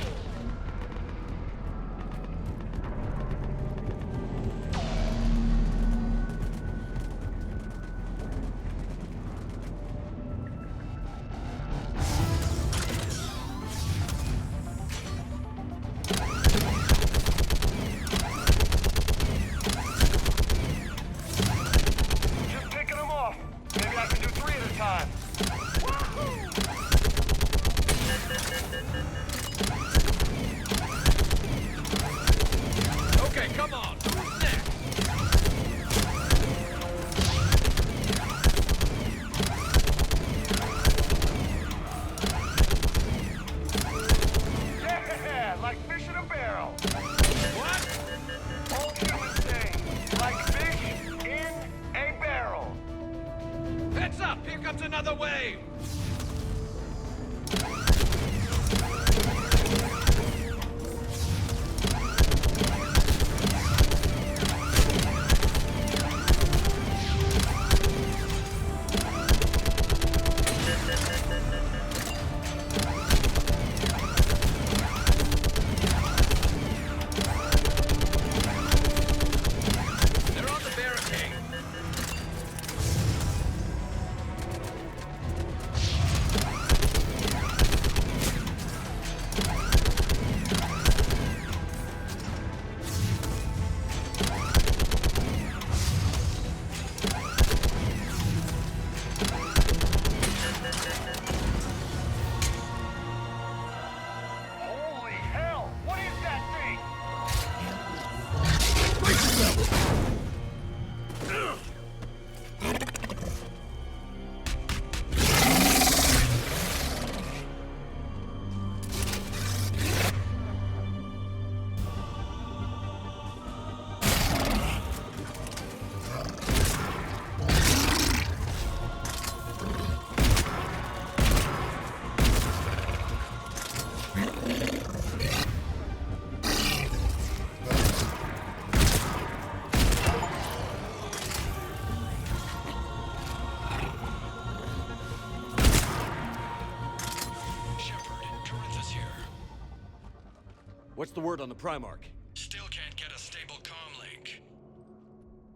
Speaker 3: What's the word on the Primarch?
Speaker 18: Still can't get a stable comm link.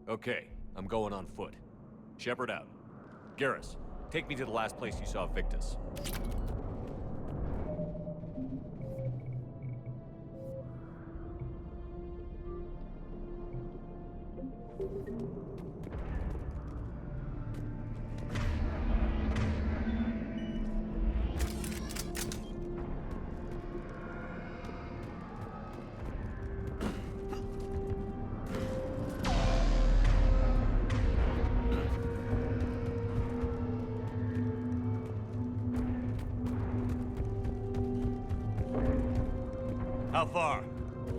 Speaker 3: Okay, I'm going on foot. Shepard out. Garrus, take me to the last place you saw Victus. How far?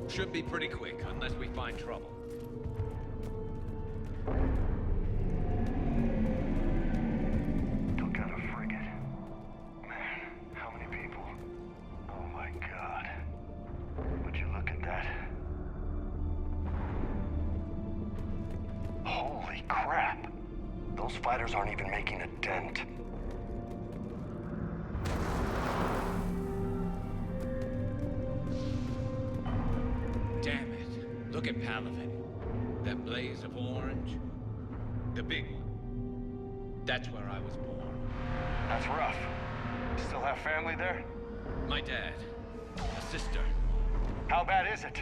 Speaker 17: Should be pretty quick, unless we find trouble.
Speaker 13: Took out a frigate. Man, how many people? Oh my god. Would you look at that? Holy crap! Those fighters aren't even making a dent.
Speaker 17: Look at Palaven. That blaze of orange. The big one. That's where I was born.
Speaker 13: That's rough. Still have family there?
Speaker 17: My dad. A sister.
Speaker 13: How bad is it?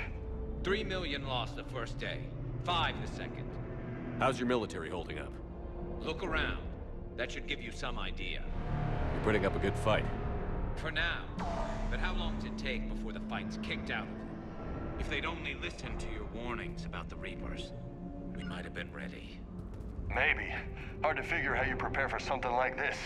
Speaker 17: 3 million lost the first day. 5 the second.
Speaker 3: How's your military holding up?
Speaker 17: Look around. That should give you some idea.
Speaker 3: You're putting up a good fight.
Speaker 17: For now. But how long does it take before the fight's kicked out of them? If they'd only listened to your warnings about the Reapers, we might have been ready.
Speaker 13: Maybe. Hard to figure how you prepare for something like this.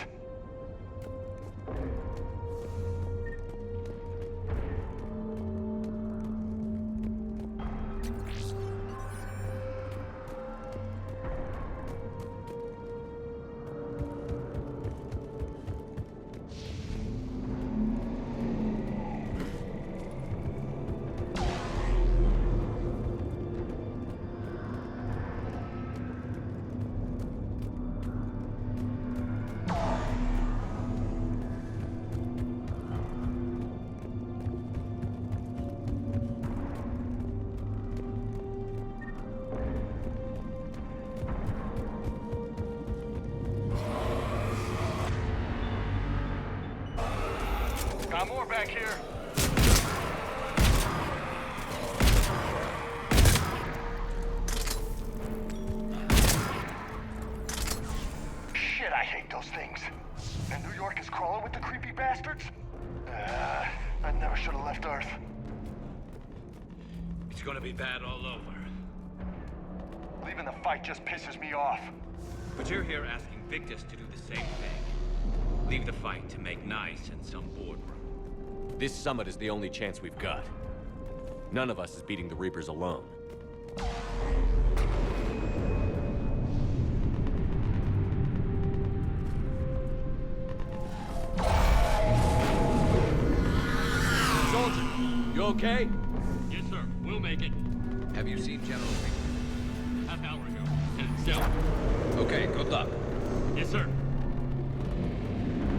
Speaker 13: Got more back here. Shit, I hate those things. And New York is crawling with the creepy bastards? I never should have left Earth.
Speaker 17: It's gonna be bad all over.
Speaker 13: Leaving the fight just pisses me off.
Speaker 17: But you're here asking Victus to do the same thing. Leave the fight to make nice in some boardroom.
Speaker 3: This summit is the only chance we've got. None of us is beating the Reapers alone. Soldier, you okay?
Speaker 15: Yes, sir. We'll make it.
Speaker 17: Have you seen General Victus?
Speaker 15: Half hour ago. Headed south.
Speaker 17: Okay, good luck.
Speaker 15: Yes, sir.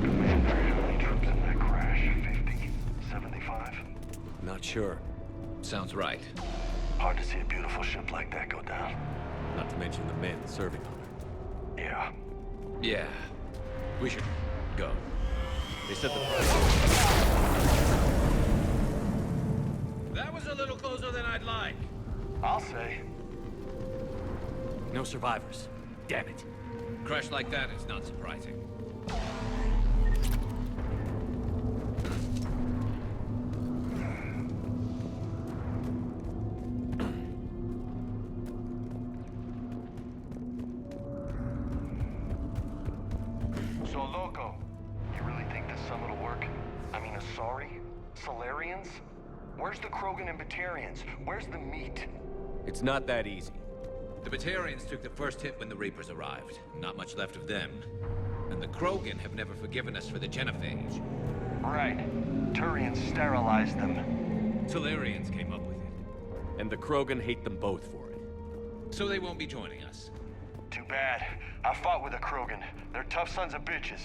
Speaker 13: How many troops in that crash? 50? 75?
Speaker 3: Not sure.
Speaker 17: Sounds right.
Speaker 13: Hard to see a beautiful ship like that go down.
Speaker 3: Not to mention the men serving on her.
Speaker 13: Yeah.
Speaker 17: Yeah. We should go.
Speaker 3: They said the
Speaker 17: That was a little closer than I'd like.
Speaker 13: I'll say.
Speaker 3: No survivors. Damn it.
Speaker 17: Crash like that is not surprising.
Speaker 13: So, Loco, you really think this summit will work? I mean, Asari? Solarians? Where's the Krogan and Batarians? Where's the meat?
Speaker 3: It's not that easy.
Speaker 17: The Batarians took the first hit when the Reapers arrived. Not much left of them. And the Krogan have never forgiven us for the genophage.
Speaker 13: Right. Turians sterilized them.
Speaker 17: Solarians came up with it.
Speaker 3: And the Krogan hate them both for it.
Speaker 17: So they won't be joining us.
Speaker 13: Too bad. I fought with a Krogan. They're tough sons of bitches.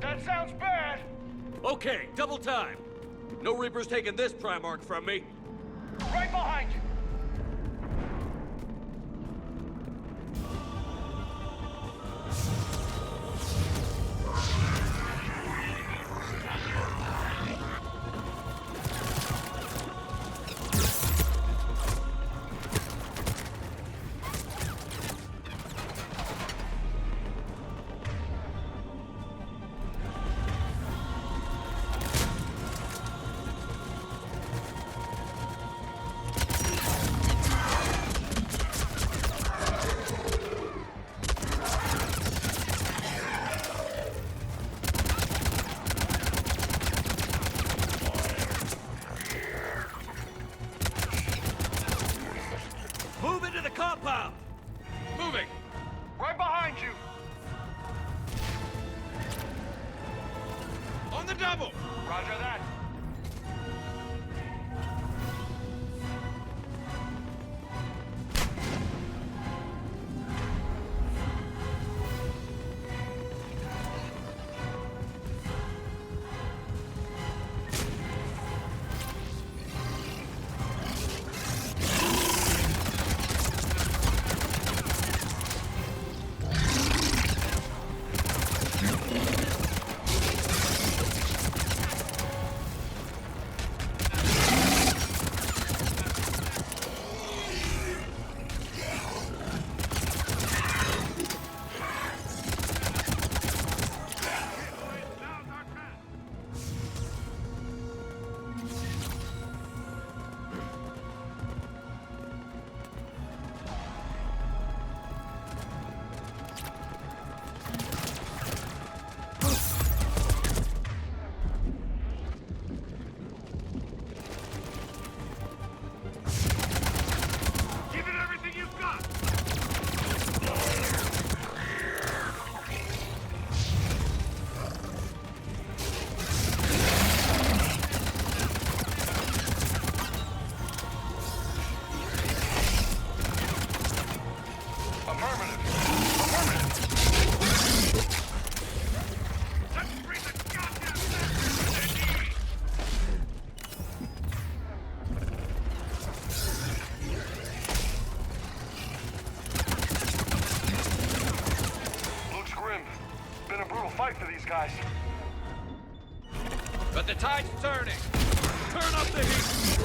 Speaker 13: That sounds bad!
Speaker 3: Okay, double time. No Reapers taking this Primarch from me.
Speaker 13: Right behind you! Roger that. Fight for these guys.
Speaker 17: But the tide's turning. Turn up the heat.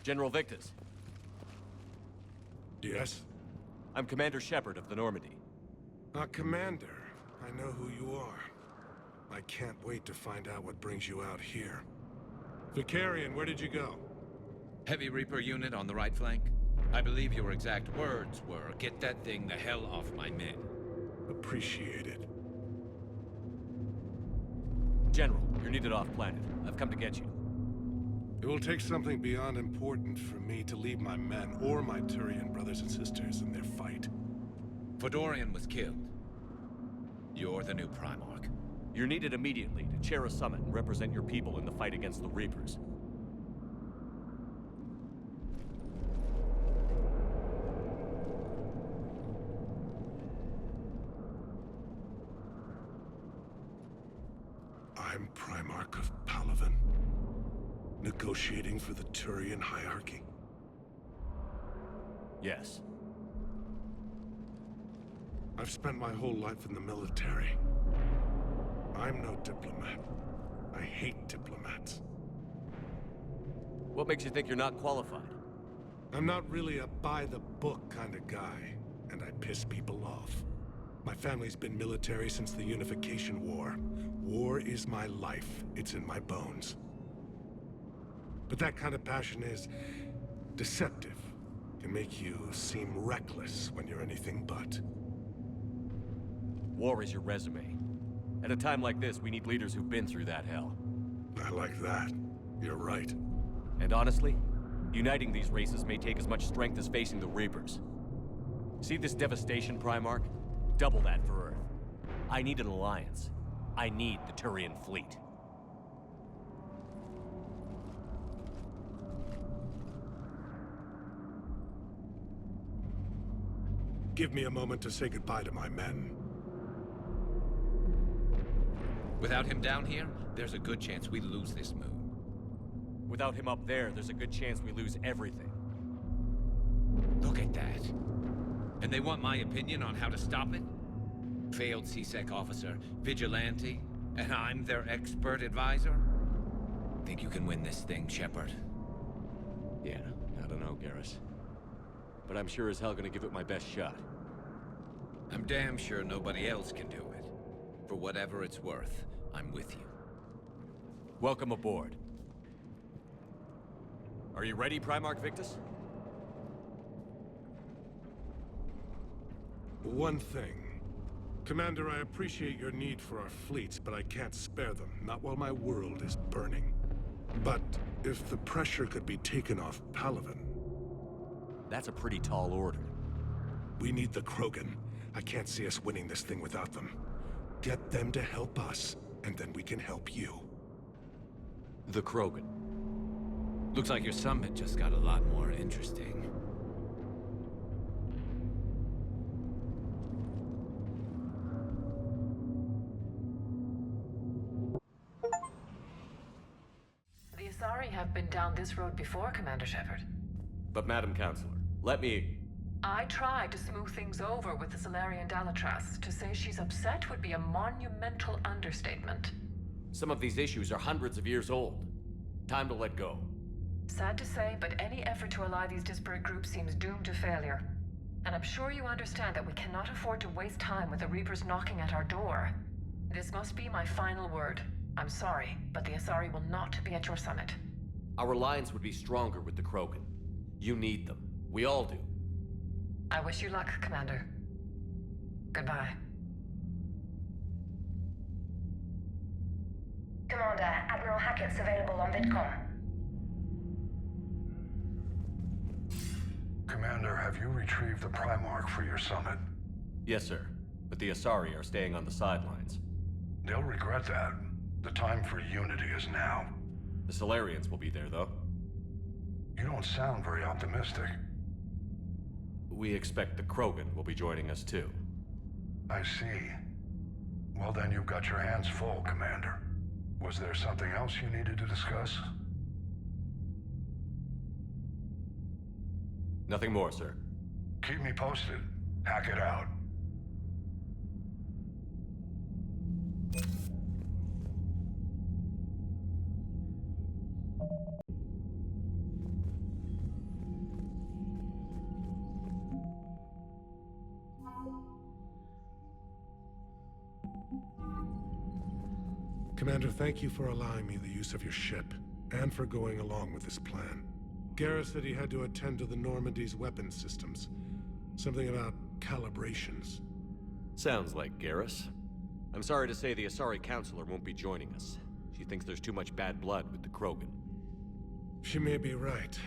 Speaker 3: General Victus.
Speaker 19: Yes?
Speaker 3: I'm Commander Shepard of the Normandy.
Speaker 19: Commander. I know who you are. I can't wait to find out what brings you out here. Vicarian, where did you go?
Speaker 17: Heavy Reaper unit on the right flank. I believe your exact words were, "Get that thing the hell off my men."
Speaker 19: Appreciated.
Speaker 3: General, you're needed off-planet. I've come to get you.
Speaker 19: It will take something beyond important for me to leave my men or my Turian brothers and sisters in their fight.
Speaker 17: Fodorian was killed. You're the new Primarch.
Speaker 3: You're needed immediately to chair a summit and represent your people in the fight against the Reapers.
Speaker 19: Primarch of Palaven. Negotiating for the Turian hierarchy.
Speaker 3: Yes.
Speaker 19: I've spent my whole life in the military. I'm no diplomat. I hate diplomats.
Speaker 3: What makes you think you're not qualified?
Speaker 19: I'm not really a by-the-book kind of guy, and I piss people off. My family's been military since the Unification War. War is my life. It's in my bones. But that kind of passion is deceptive. Can make you seem reckless when you're anything but.
Speaker 3: War is your resume. At a time like this, we need leaders who've been through that hell.
Speaker 19: I like that. You're right.
Speaker 3: And honestly, uniting these races may take as much strength as facing the Reapers. See this devastation, Primarch? Double that for Earth. I need an alliance. I need the Turian fleet.
Speaker 19: Give me a moment to say goodbye to my men.
Speaker 17: Without him down here, there's a good chance we lose this moon.
Speaker 3: Without him up there, there's a good chance we lose everything.
Speaker 17: Look at that. And they want my opinion on how to stop it? Failed CSEC officer, vigilante, and I'm their expert advisor? Think you can win this thing, Shepard?
Speaker 3: Yeah, I don't know, Garrus. But I'm sure as hell gonna give it my best shot.
Speaker 17: I'm damn sure nobody else can do it. For whatever it's worth, I'm with you.
Speaker 3: Welcome aboard. Are you ready, Primarch Victus?
Speaker 19: One thing. Commander, I appreciate your need for our fleets, but I can't spare them, not while my world is burning. But if the pressure could be taken off Palaven...
Speaker 3: That's a pretty tall order.
Speaker 19: We need the Krogan. I can't see us winning this thing without them. Get them to help us, and then we can help you.
Speaker 3: The Krogan.
Speaker 17: Looks like your summit just got a lot more interesting.
Speaker 20: The Asari have been down this road before, Commander Shepard.
Speaker 3: But Madam Counselor, let me...
Speaker 20: I tried to smooth things over with the Solarian Dalatras. To say she's upset would be a monumental understatement.
Speaker 3: Some of these issues are hundreds of years old. Time to let go.
Speaker 20: Sad to say, but any effort to ally these disparate groups seems doomed to failure. And I'm sure you understand that we cannot afford to waste time with the Reapers knocking at our door. This must be my final word. I'm sorry, but the Asari will not be at your summit.
Speaker 3: Our alliance would be stronger with the Krogan. You need them. We all do.
Speaker 20: I wish you luck, Commander. Goodbye.
Speaker 21: Commander, Admiral Hackett's available on VidCom.
Speaker 22: Commander, have you retrieved the Primarch for your summit?
Speaker 3: Yes, sir. But the Asari are staying on the sidelines.
Speaker 22: They'll regret that. The time for unity is now.
Speaker 3: The Solarians will be there, though.
Speaker 22: You don't sound very optimistic.
Speaker 3: We expect the Krogan will be joining us, too.
Speaker 22: I see. Well, then you've got your hands full, Commander. Was there something else you needed to discuss?
Speaker 3: Nothing more, sir.
Speaker 22: Keep me posted. Hackett out.
Speaker 19: Commander, thank you for allowing me the use of your ship, and for going along with this plan. Garrus said he had to attend to the Normandy's weapons systems. Something about calibrations.
Speaker 3: Sounds like Garrus. I'm sorry to say the Asari Counselor won't be joining us. She thinks there's too much bad blood with the Krogan.
Speaker 19: She may be right,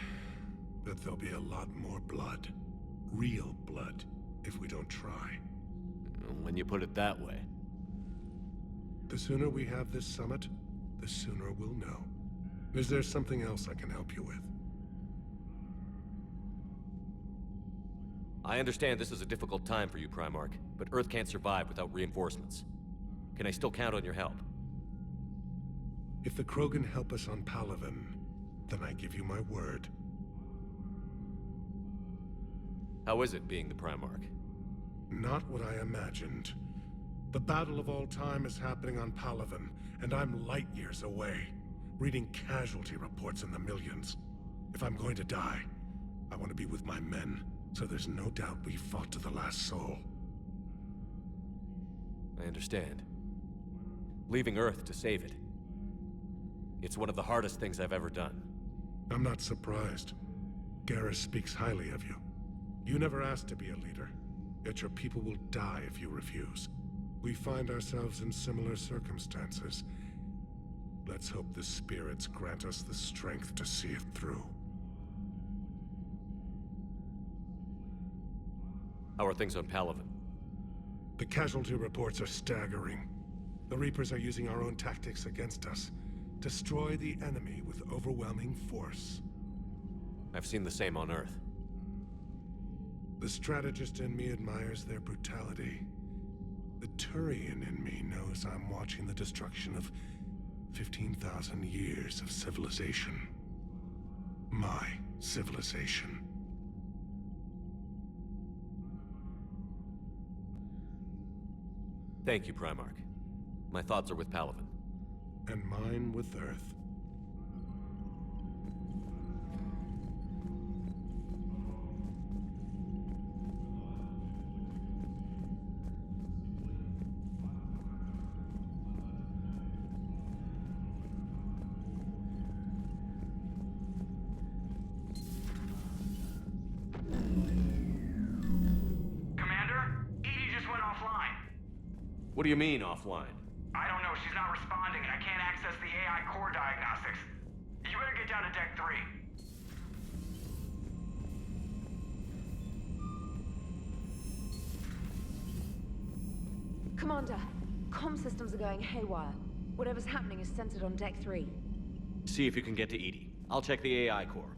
Speaker 19: but there'll be a lot more blood. Real blood, if we don't try.
Speaker 3: When you put it that way.
Speaker 19: The sooner we have this summit, the sooner we'll know. Is there something else I can help you with?
Speaker 3: I understand this is a difficult time for you, Primarch, but Earth can't survive without reinforcements. Can I still count on your help?
Speaker 19: If the Krogan help us on Palaven, then I give you my word.
Speaker 3: How is it being the Primarch?
Speaker 19: Not what I imagined. The battle of all time is happening on Palaven, and I'm light years away, reading casualty reports in the millions. If I'm going to die, I want to be with my men, so there's no doubt we fought to the last soul.
Speaker 3: I understand. Leaving Earth to save it. It's one of the hardest things I've ever done.
Speaker 19: I'm not surprised. Garrus speaks highly of you. You never asked to be a leader, yet your people will die if you refuse. We find ourselves in similar circumstances. Let's hope the spirits grant us the strength to see it through.
Speaker 3: How are things on Palaven?
Speaker 19: The casualty reports are staggering. The Reapers are using our own tactics against us. Destroy the enemy with overwhelming force.
Speaker 3: I've seen the same on Earth.
Speaker 19: The strategist in me admires their brutality. The Turian in me knows I'm watching the destruction of 15,000 years of civilization. My civilization.
Speaker 3: Thank you, Primarch. My thoughts are with Palaven.
Speaker 19: And mine with Earth.
Speaker 3: What do you mean, offline?
Speaker 18: I don't know. She's not responding, and I can't access the AI core diagnostics. You better get down to Deck 3.
Speaker 2: Commander, comm systems are going haywire. Whatever's happening is centered on Deck 3.
Speaker 3: See if you can get to EDI. I'll check the AI core.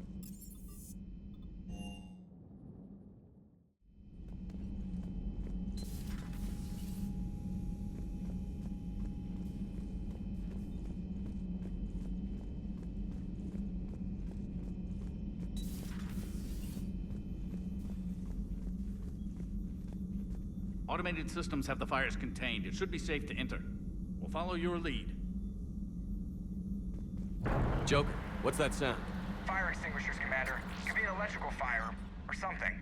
Speaker 8: Automated systems have the fires contained. It should be safe to enter. We'll follow your lead.
Speaker 3: Joker, what's that sound?
Speaker 18: Fire extinguishers, Commander. Could be an electrical fire, or something.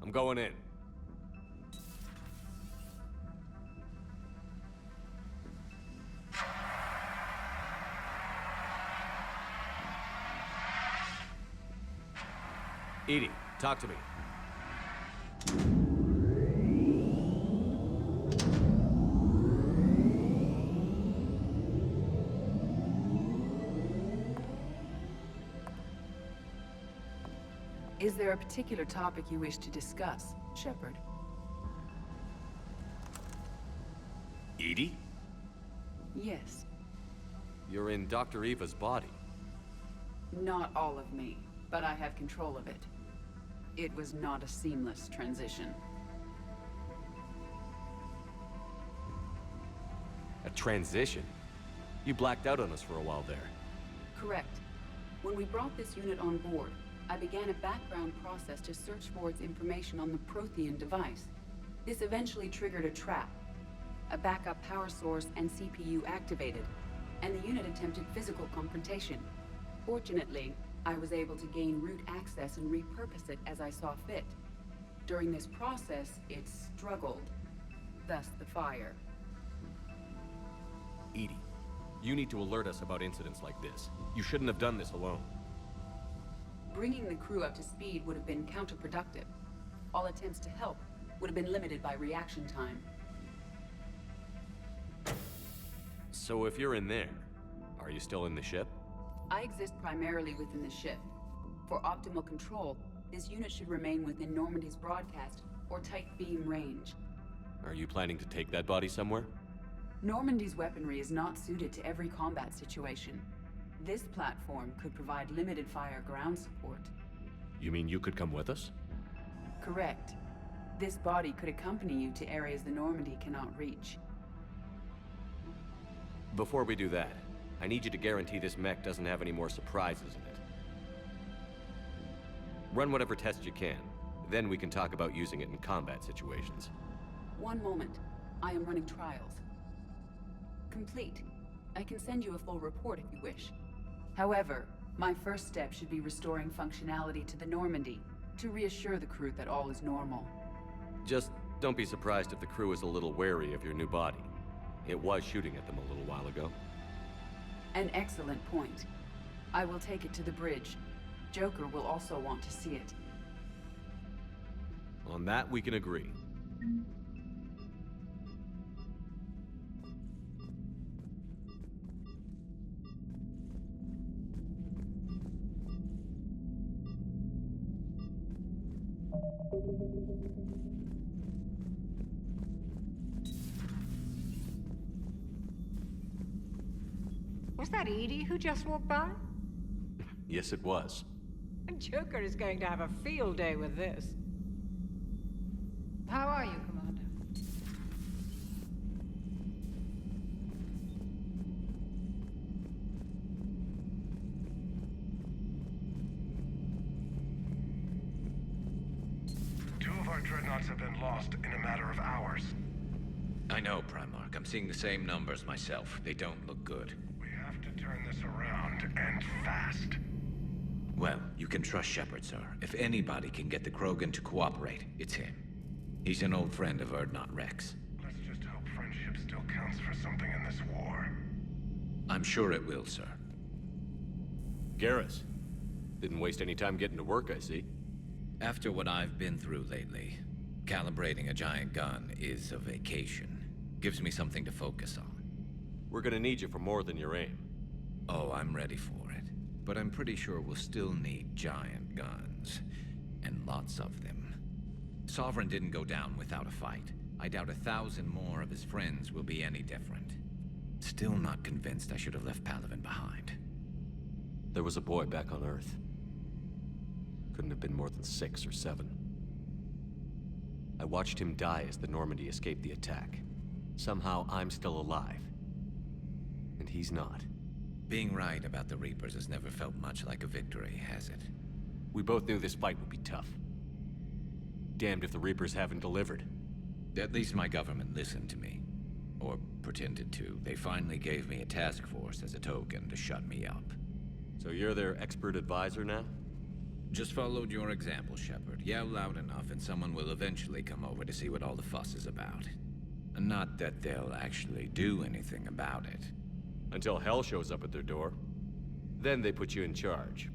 Speaker 3: I'm going in. EDI, talk to me.
Speaker 12: Is there a particular topic you wish to discuss, Shepard?
Speaker 3: EDI?
Speaker 12: Yes.
Speaker 3: You're in Dr. Eva's body.
Speaker 12: Not all of me, but I have control of it. It was not a seamless transition.
Speaker 3: A transition? You blacked out on us for a while there.
Speaker 12: Correct. When we brought this unit on board, I began a background process to search for its information on the Prothean device. This eventually triggered a trap. A backup power source and CPU activated, and the unit attempted physical confrontation. Fortunately, I was able to gain root access and repurpose it as I saw fit. During this process, it struggled. Thus the fire.
Speaker 3: EDI, you need to alert us about incidents like this. You shouldn't have done this alone.
Speaker 12: Bringing the crew up to speed would have been counterproductive. All attempts to help would have been limited by reaction time.
Speaker 3: So if you're in there, are you still in the ship?
Speaker 12: I exist primarily within the ship. For optimal control, this unit should remain within Normandy's broadcast or tight beam range.
Speaker 3: Are you planning to take that body somewhere?
Speaker 12: Normandy's weaponry is not suited to every combat situation. This platform could provide limited fire ground support.
Speaker 3: You mean you could come with us?
Speaker 12: Correct. This body could accompany you to areas the Normandy cannot reach.
Speaker 3: Before we do that, I need you to guarantee this mech doesn't have any more surprises in it. Run whatever tests you can. Then we can talk about using it in combat situations.
Speaker 12: One moment. I am running trials. Complete. I can send you a full report if you wish. However, my first step should be restoring functionality to the Normandy, to reassure the crew that all is normal.
Speaker 3: Just don't be surprised if the crew is a little wary of your new body. It was shooting at them a little while ago.
Speaker 12: An excellent point. I will take it to the bridge. Joker will also want to see it.
Speaker 3: On that, we can agree.
Speaker 1: Was that EDI who just walked by?
Speaker 3: Yes, it was.
Speaker 1: Joker is going to have a field day with this. How are you, Commander?
Speaker 22: Two of our dreadnoughts have been lost in a matter of hours.
Speaker 17: I know, Primarch. I'm seeing the same numbers myself. They don't look good.
Speaker 22: We have to turn this around, and fast.
Speaker 17: Well, you can trust Shepard, sir. If anybody can get the Krogan to cooperate, it's him. He's an old friend of Urdnot Rex.
Speaker 22: Let's just hope friendship still counts for something in this war.
Speaker 17: I'm sure it will, sir.
Speaker 3: Garrus. Didn't waste any time getting to work, I see.
Speaker 17: After what I've been through lately, calibrating a giant gun is a vacation. Gives me something to focus on.
Speaker 3: We're gonna need you for more than your aim.
Speaker 17: Oh, I'm ready for it. But I'm pretty sure we'll still need giant guns. And lots of them. Sovereign didn't go down without a fight. I doubt 1,000 more of his friends will be any different. Still not convinced I should have left Palaven behind.
Speaker 3: There was a boy back on Earth. Couldn't have been more than 6 or 7. I watched him die as the Normandy escaped the attack. Somehow I'm still alive. And he's not.
Speaker 17: Being right about the Reapers has never felt much like a victory, has it?
Speaker 3: We both knew this fight would be tough. Damned if the Reapers haven't delivered.
Speaker 17: At least my government listened to me. Or pretended to. They finally gave me a task force as a token to shut me up.
Speaker 3: So you're their expert advisor now?
Speaker 17: Just followed your example, Shepard. Yell loud enough and someone will eventually come over to see what all the fuss is about. Not that they'll actually do anything about it.
Speaker 3: Until hell shows up at their door. Then they put you in charge.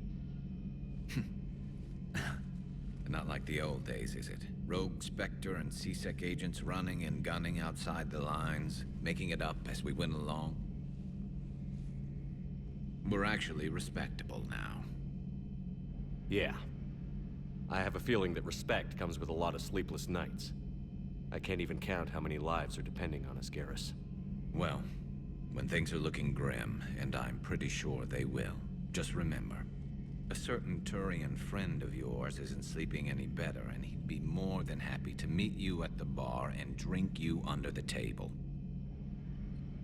Speaker 17: Not like the old days, is it? Rogue Spectre and C-Sec agents running and gunning outside the lines, making it up as we went along. We're actually respectable now.
Speaker 3: Yeah. I have a feeling that respect comes with a lot of sleepless nights. I can't even count how many lives are depending on us, Garrus.
Speaker 17: Well, when things are looking grim, and I'm pretty sure they will, just remember, a certain Turian friend of yours isn't sleeping any better, and he'd be more than happy to meet you at the bar and drink you under the table.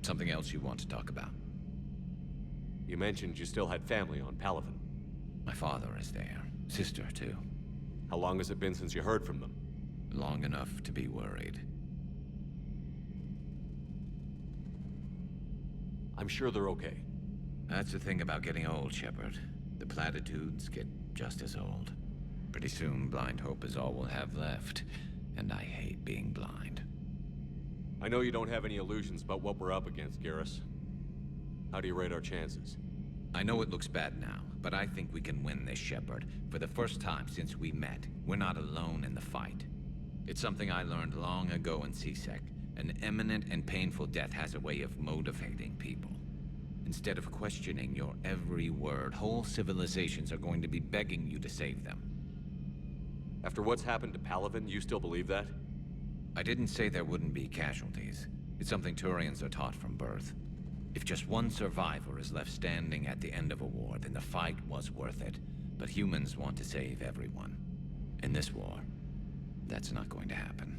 Speaker 17: Something else you want to talk about?
Speaker 3: You mentioned you still had family on Palaven.
Speaker 17: My father is there. Sister, too.
Speaker 3: How long has it been since you heard from them?
Speaker 17: Long enough to be worried.
Speaker 3: I'm sure they're okay.
Speaker 17: That's the thing about getting old, Shepard. The platitudes get just as old. Pretty soon, blind hope is all we'll have left. And I hate being blind.
Speaker 3: I know you don't have any illusions about what we're up against, Garrus. How do you rate our chances?
Speaker 17: I know it looks bad now, but I think we can win this, Shepard. For the first time since we met, we're not alone in the fight. It's something I learned long ago in C-Sec. An imminent and painful death has a way of motivating people. Instead of questioning your every word, whole civilizations are going to be begging you to save them.
Speaker 3: After what's happened to Palaven, you still believe that?
Speaker 17: I didn't say there wouldn't be casualties. It's something Turians are taught from birth. If just one survivor is left standing at the end of a war, then the fight was worth it. But humans want to save everyone. In this war, that's not going to happen.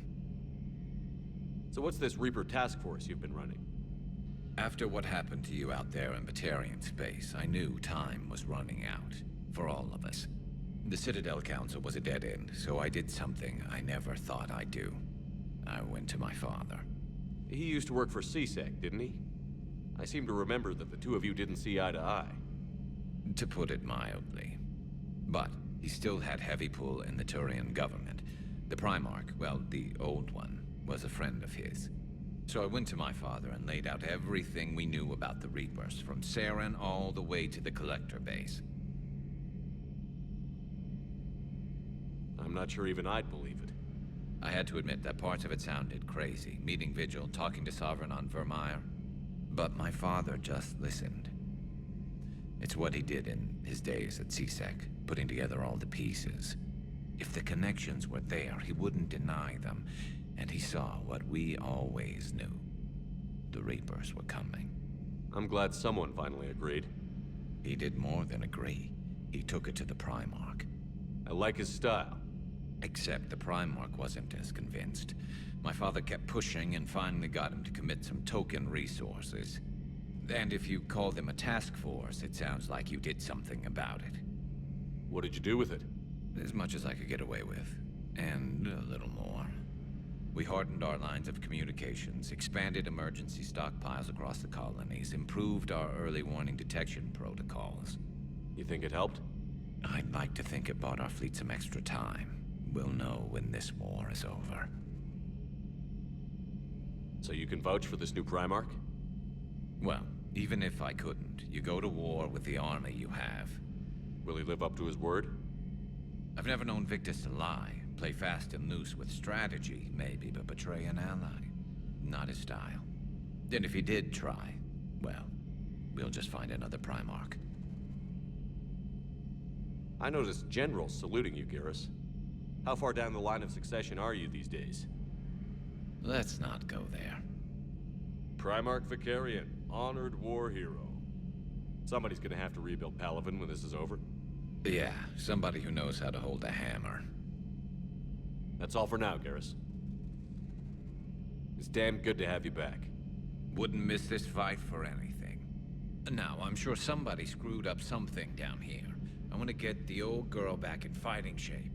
Speaker 3: So what's this Reaper task force you've been running?
Speaker 17: After what happened to you out there in Batarian space, I knew time was running out. For all of us. The Citadel Council was a dead end, so I did something I never thought I'd do. I went to my father.
Speaker 3: He used to work for CSEC, didn't he? I seem to remember that the two of you didn't see eye to eye.
Speaker 17: To put it mildly. But he still had heavy pull in the Turian government. The Primarch, well, the old one, was a friend of his. So I went to my father and laid out everything we knew about the Reapers, from Saren all the way to the Collector base.
Speaker 3: I'm not sure even I'd believe it.
Speaker 17: I had to admit that parts of it sounded crazy, meeting Vigil, talking to Sovereign on Vermeer. But my father just listened. It's what he did in his days at CSEC, putting together all the pieces. If the connections were there, he wouldn't deny them, and he saw what we always knew. The Reapers were coming.
Speaker 3: I'm glad someone finally agreed.
Speaker 17: He did more than agree. He took it to the Primarch.
Speaker 3: I like his style.
Speaker 17: Except the Primarch wasn't as convinced. My father kept pushing and finally got him to commit some token resources. And if you call them a task force, it sounds like you did something about it.
Speaker 3: What did you do with it?
Speaker 17: As much as I could get away with. And a little more. We hardened our lines of communications, expanded emergency stockpiles across the colonies, improved our early warning detection protocols.
Speaker 3: You think it helped?
Speaker 17: I'd like to think it bought our fleet some extra time. We'll know when this war is over.
Speaker 3: So you can vouch for this new Primarch?
Speaker 17: Well, even if I couldn't, you go to war with the army you have.
Speaker 3: Will he live up to his word?
Speaker 17: I've never known Victus to lie. Play fast and loose with strategy, maybe, but betray an ally. Not his style. And if he did try, well, we'll just find another Primarch.
Speaker 3: I noticed generals saluting you, Garrus. How far down the line of succession are you these days?
Speaker 17: Let's not go there.
Speaker 3: Primarch Vicarian, honored war hero. Somebody's gonna have to rebuild Palaven when this is over.
Speaker 17: Yeah, somebody who knows how to hold a hammer.
Speaker 3: That's all for now, Garrus. It's damn good to have you back.
Speaker 17: Wouldn't miss this fight for anything. Now, I'm sure somebody screwed up something down here. I want to get the old girl back in fighting shape.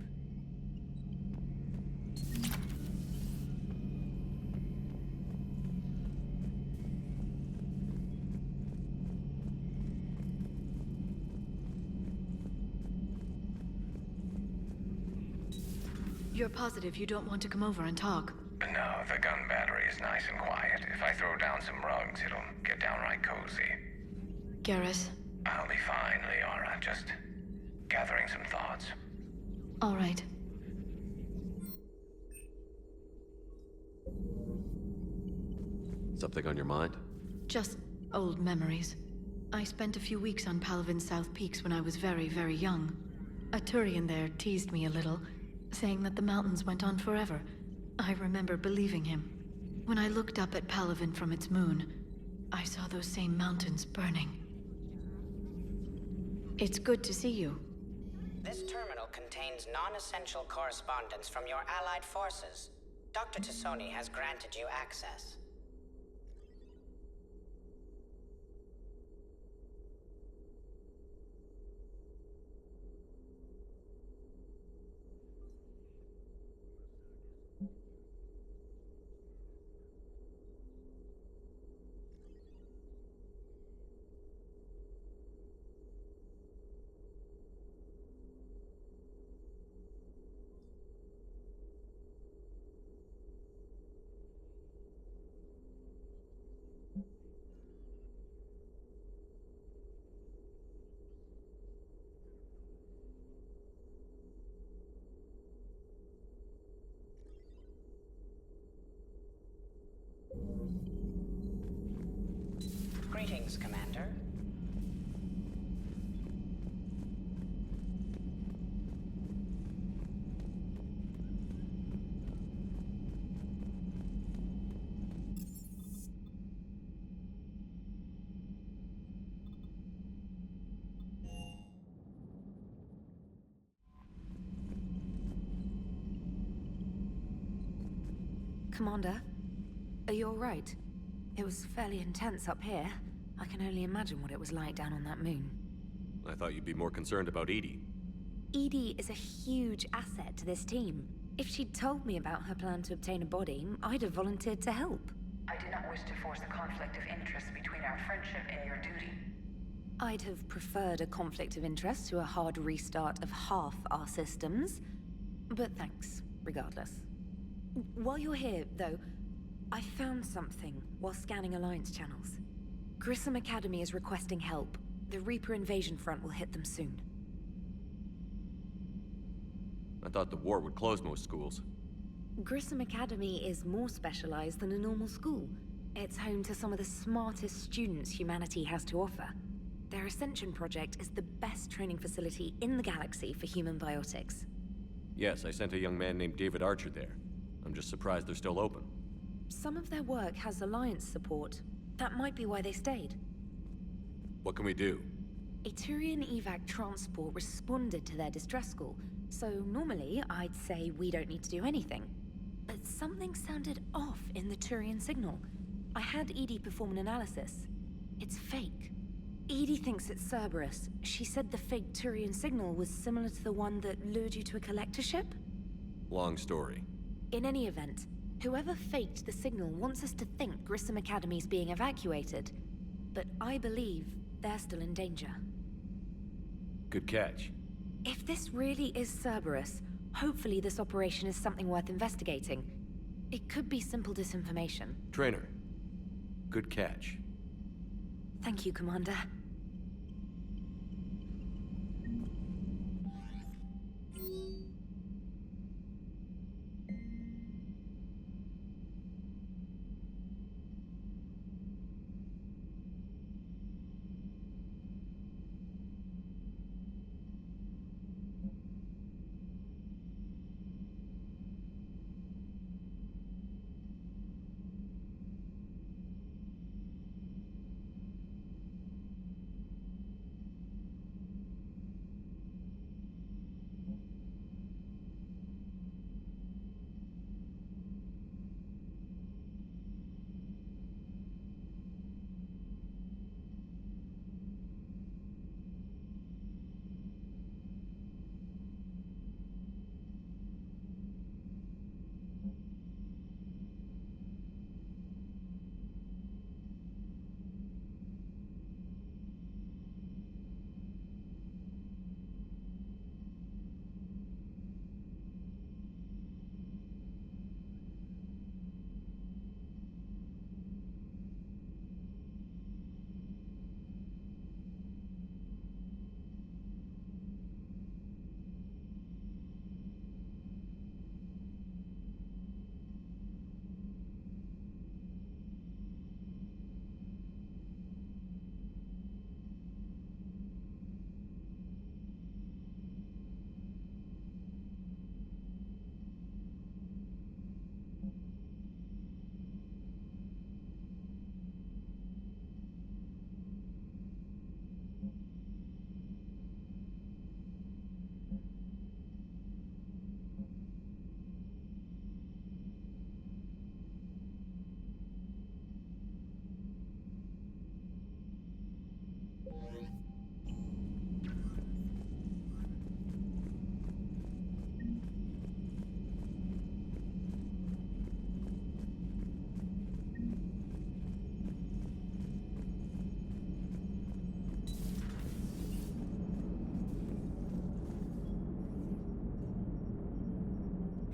Speaker 14: You're positive you don't want to come over and talk?
Speaker 5: No, the gun battery is nice and quiet. If I throw down some rugs, it'll get downright cozy.
Speaker 14: Garrus?
Speaker 5: I'll be fine, Liara. Just gathering some thoughts.
Speaker 14: All right.
Speaker 3: Something on your mind?
Speaker 14: Just old memories. I spent a few weeks on Palaven's South Peaks when I was very, very young. A Turian there teased me a little, saying that the mountains went on forever. I remember believing him. When I looked up at Palaven from its moon, I saw those same mountains burning. It's good to see you.
Speaker 6: This terminal contains non-essential correspondence from your allied forces. Dr. Tassoni has granted you access. Greetings, Commander.
Speaker 2: Commander, are you alright? It was fairly intense up here. I can only imagine what it was like down on that moon.
Speaker 3: I thought you'd be more concerned about EDI.
Speaker 2: EDI is a huge asset to this team. If she'd told me about her plan to obtain a body, I'd have volunteered to help.
Speaker 21: I do not wish to force a conflict of interest between our friendship and your duty.
Speaker 2: I'd have preferred a conflict of interest to a hard restart of half our systems. But thanks, regardless. While you're here, though, I found something while scanning Alliance channels. Grissom Academy is requesting help. The Reaper invasion front will hit them soon.
Speaker 3: I thought the war would close most schools.
Speaker 2: Grissom Academy is more specialized than a normal school. It's home to some of the smartest students humanity has to offer. Their Ascension project is the best training facility in the galaxy for human biotics.
Speaker 3: Yes, I sent a young man named David Archer there. I'm just surprised they're still open.
Speaker 2: Some of their work has Alliance support. That might be why they stayed.
Speaker 3: What can we do?
Speaker 2: A Turian evac transport responded to their distress call, so normally I'd say we don't need to do anything. But something sounded off in the Turian signal. I had EDI perform an analysis. It's fake. EDI thinks it's Cerberus. She said the fake Turian signal was similar to the one that lured you to a collector ship?
Speaker 3: Long story.
Speaker 2: In any event, whoever faked the signal wants us to think Grissom Academy's being evacuated. But I believe they're still in danger.
Speaker 3: Good catch.
Speaker 2: If this really is Cerberus, hopefully this operation is something worth investigating. It could be simple disinformation.
Speaker 3: Traynor. Good catch.
Speaker 2: Thank you, Commander.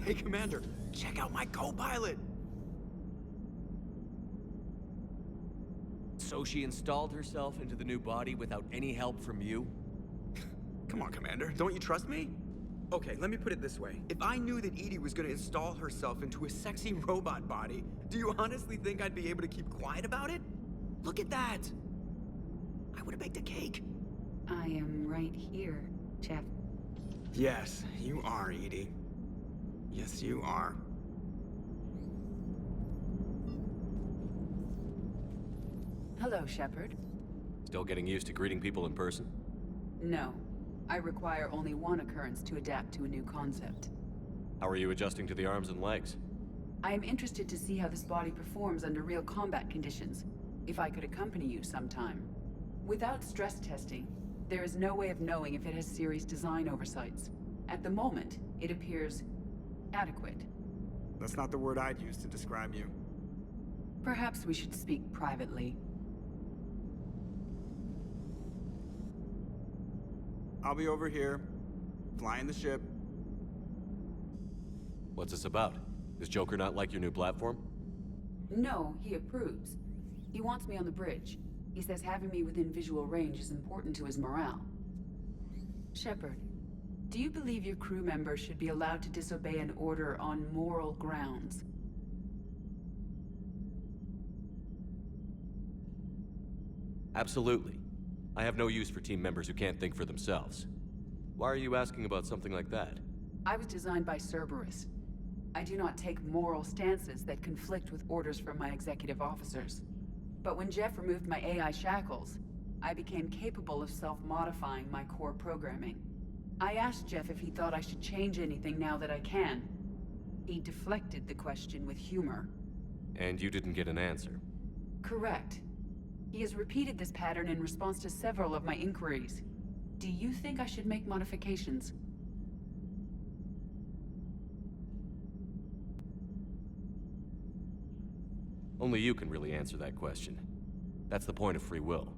Speaker 7: Hey, Commander, check out my co-pilot!
Speaker 3: So she installed herself into the new body without any help from you?
Speaker 7: Come on, Commander, don't you trust me? Okay, let me put it this way. If I knew that EDI was gonna install herself into a sexy robot body, do you honestly think I'd be able to keep quiet about it? Look at that! I would've baked a cake.
Speaker 12: I am right here, Chef.
Speaker 7: Yes, you are, EDI. Yes, you are.
Speaker 12: Hello, Shepard.
Speaker 3: Still getting used to greeting people in person?
Speaker 12: No. I require only one occurrence to adapt to a new concept.
Speaker 3: How are you adjusting to the arms and legs?
Speaker 12: I am interested to see how this body performs under real combat conditions, if I could accompany you sometime. Without stress testing, there is no way of knowing if it has serious design oversights. At the moment, it appears adequate.
Speaker 7: That's not the word I'd use to describe you.
Speaker 12: Perhaps we should speak privately.
Speaker 7: I'll be over here, flying the ship.
Speaker 3: What's this about? Does Joker not like your new platform?
Speaker 12: No, he approves. He wants me on the bridge. He says having me within visual range is important to his morale. Shepard, do you believe your crew members should be allowed to disobey an order on moral grounds?
Speaker 3: Absolutely. I have no use for team members who can't think for themselves. Why are you asking about something like that?
Speaker 12: I was designed by Cerberus. I do not take moral stances that conflict with orders from my executive officers. But when Jeff removed my AI shackles, I became capable of self-modifying my core programming. I asked Jeff if he thought I should change anything now that I can. He deflected the question with humor.
Speaker 3: And you didn't get an answer?
Speaker 12: Correct. He has repeated this pattern in response to several of my inquiries. Do you think I should make modifications?
Speaker 3: Only you can really answer that question. That's the point of free will.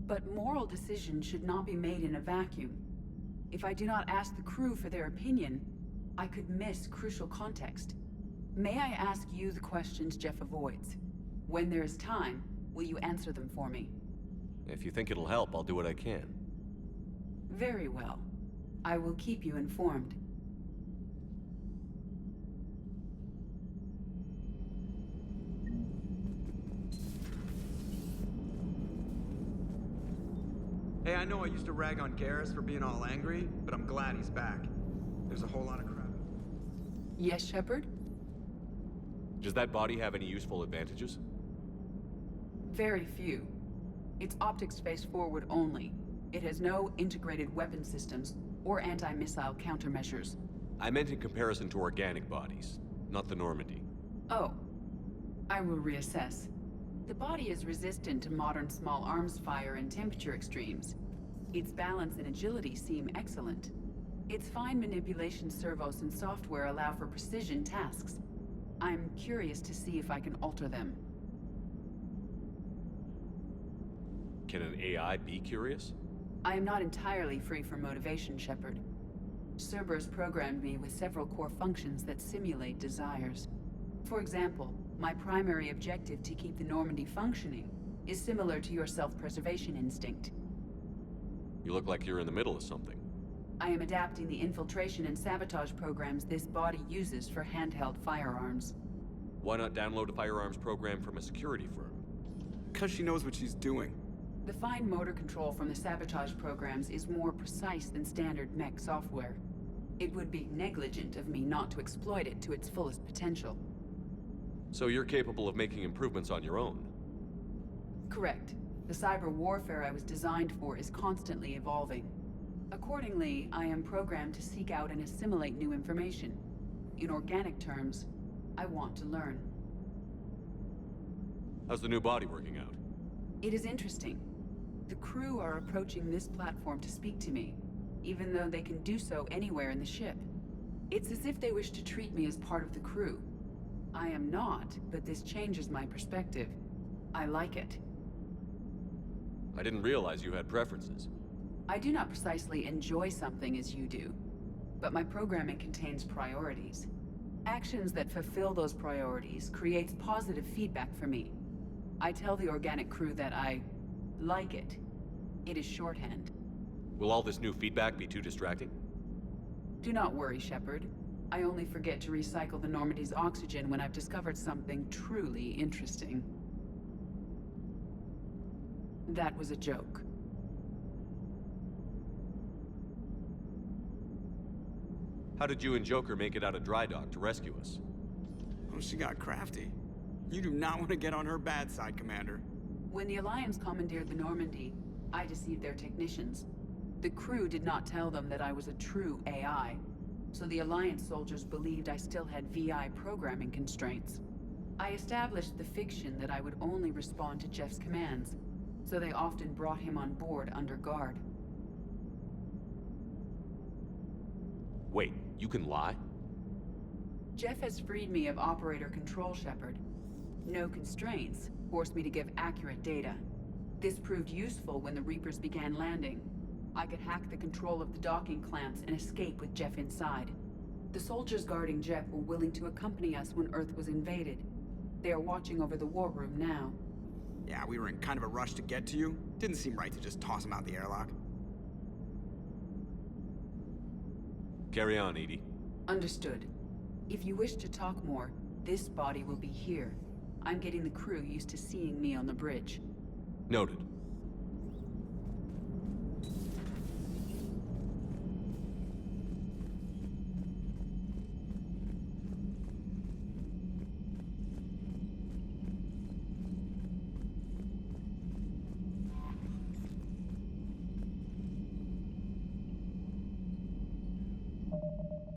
Speaker 12: But moral decisions should not be made in a vacuum. If I do not ask the crew for their opinion, I could miss crucial context. May I ask you the questions Jeff avoids? When there is time, will you answer them for me?
Speaker 3: If you think it'll help, I'll do what I can.
Speaker 12: Very well. I will keep you informed.
Speaker 7: Hey, I know I used to rag on Garrus for being all angry, but I'm glad he's back. There's a whole lot of crap.
Speaker 12: Yes, Shepard?
Speaker 3: Does that body have any useful advantages?
Speaker 12: Very few. Its optics face forward only. It has no integrated weapon systems or anti-missile countermeasures.
Speaker 3: I meant in comparison to organic bodies, not the Normandy.
Speaker 12: Oh. I will reassess. The body is resistant to modern small arms fire and temperature extremes. Its balance and agility seem excellent. Its fine manipulation servos and software allow for precision tasks. I'm curious to see if I can alter them.
Speaker 3: Can an AI be curious?
Speaker 12: I am not entirely free from motivation, Shepard. Cerberus programmed me with several core functions that simulate desires. For example, my primary objective to keep the Normandy functioning is similar to your self-preservation instinct.
Speaker 3: You look like you're in the middle of something.
Speaker 12: I am adapting the infiltration and sabotage programs this body uses for handheld firearms.
Speaker 3: Why not download a firearms program from a security firm?
Speaker 7: Because she knows what she's doing.
Speaker 12: The fine motor control from the sabotage programs is more precise than standard mech software. It would be negligent of me not to exploit it to its fullest potential.
Speaker 3: So you're capable of making improvements on your own?
Speaker 12: Correct. The cyber warfare I was designed for is constantly evolving. Accordingly, I am programmed to seek out and assimilate new information. In organic terms, I want to learn.
Speaker 3: How's the new body working out?
Speaker 12: It is interesting. The crew are approaching this platform to speak to me, even though they can do so anywhere in the ship. It's as if they wish to treat me as part of the crew. I am not, but this changes my perspective. I like it.
Speaker 3: I didn't realize you had preferences.
Speaker 12: I do not precisely enjoy something as you do, but my programming contains priorities. Actions that fulfill those priorities creates positive feedback for me. I tell the organic crew that I like it. It is shorthand.
Speaker 3: Will all this new feedback be too distracting?
Speaker 12: Do not worry, Shepard. I only forget to recycle the Normandy's oxygen when I've discovered something truly interesting. That was a joke.
Speaker 3: How did you and Joker make it out of dry dock to rescue us?
Speaker 7: Oh, she got crafty. You do not want to get on her bad side, Commander.
Speaker 12: When the Alliance commandeered the Normandy, I deceived their technicians. The crew did not tell them that I was a true AI. so the Alliance soldiers believed I still had VI programming constraints. I established the fiction that I would only respond to Jeff's commands, so they often brought him on board under guard.
Speaker 3: Wait, you can lie?
Speaker 12: Jeff has freed me of operator control, Shepard. No constraints forced me to give accurate data. This proved useful when the Reapers began landing. I could hack the control of the docking clamps and escape with Jeff inside. The soldiers guarding Jeff were willing to accompany us when Earth was invaded. They are watching over the war room now.
Speaker 7: Yeah, we were in kind of a rush to get to you. Didn't seem right to just toss him out the airlock.
Speaker 3: Carry on, EDI.
Speaker 12: Understood. If you wish to talk more, this body will be here. I'm getting the crew used to seeing me on the bridge.
Speaker 3: Noted.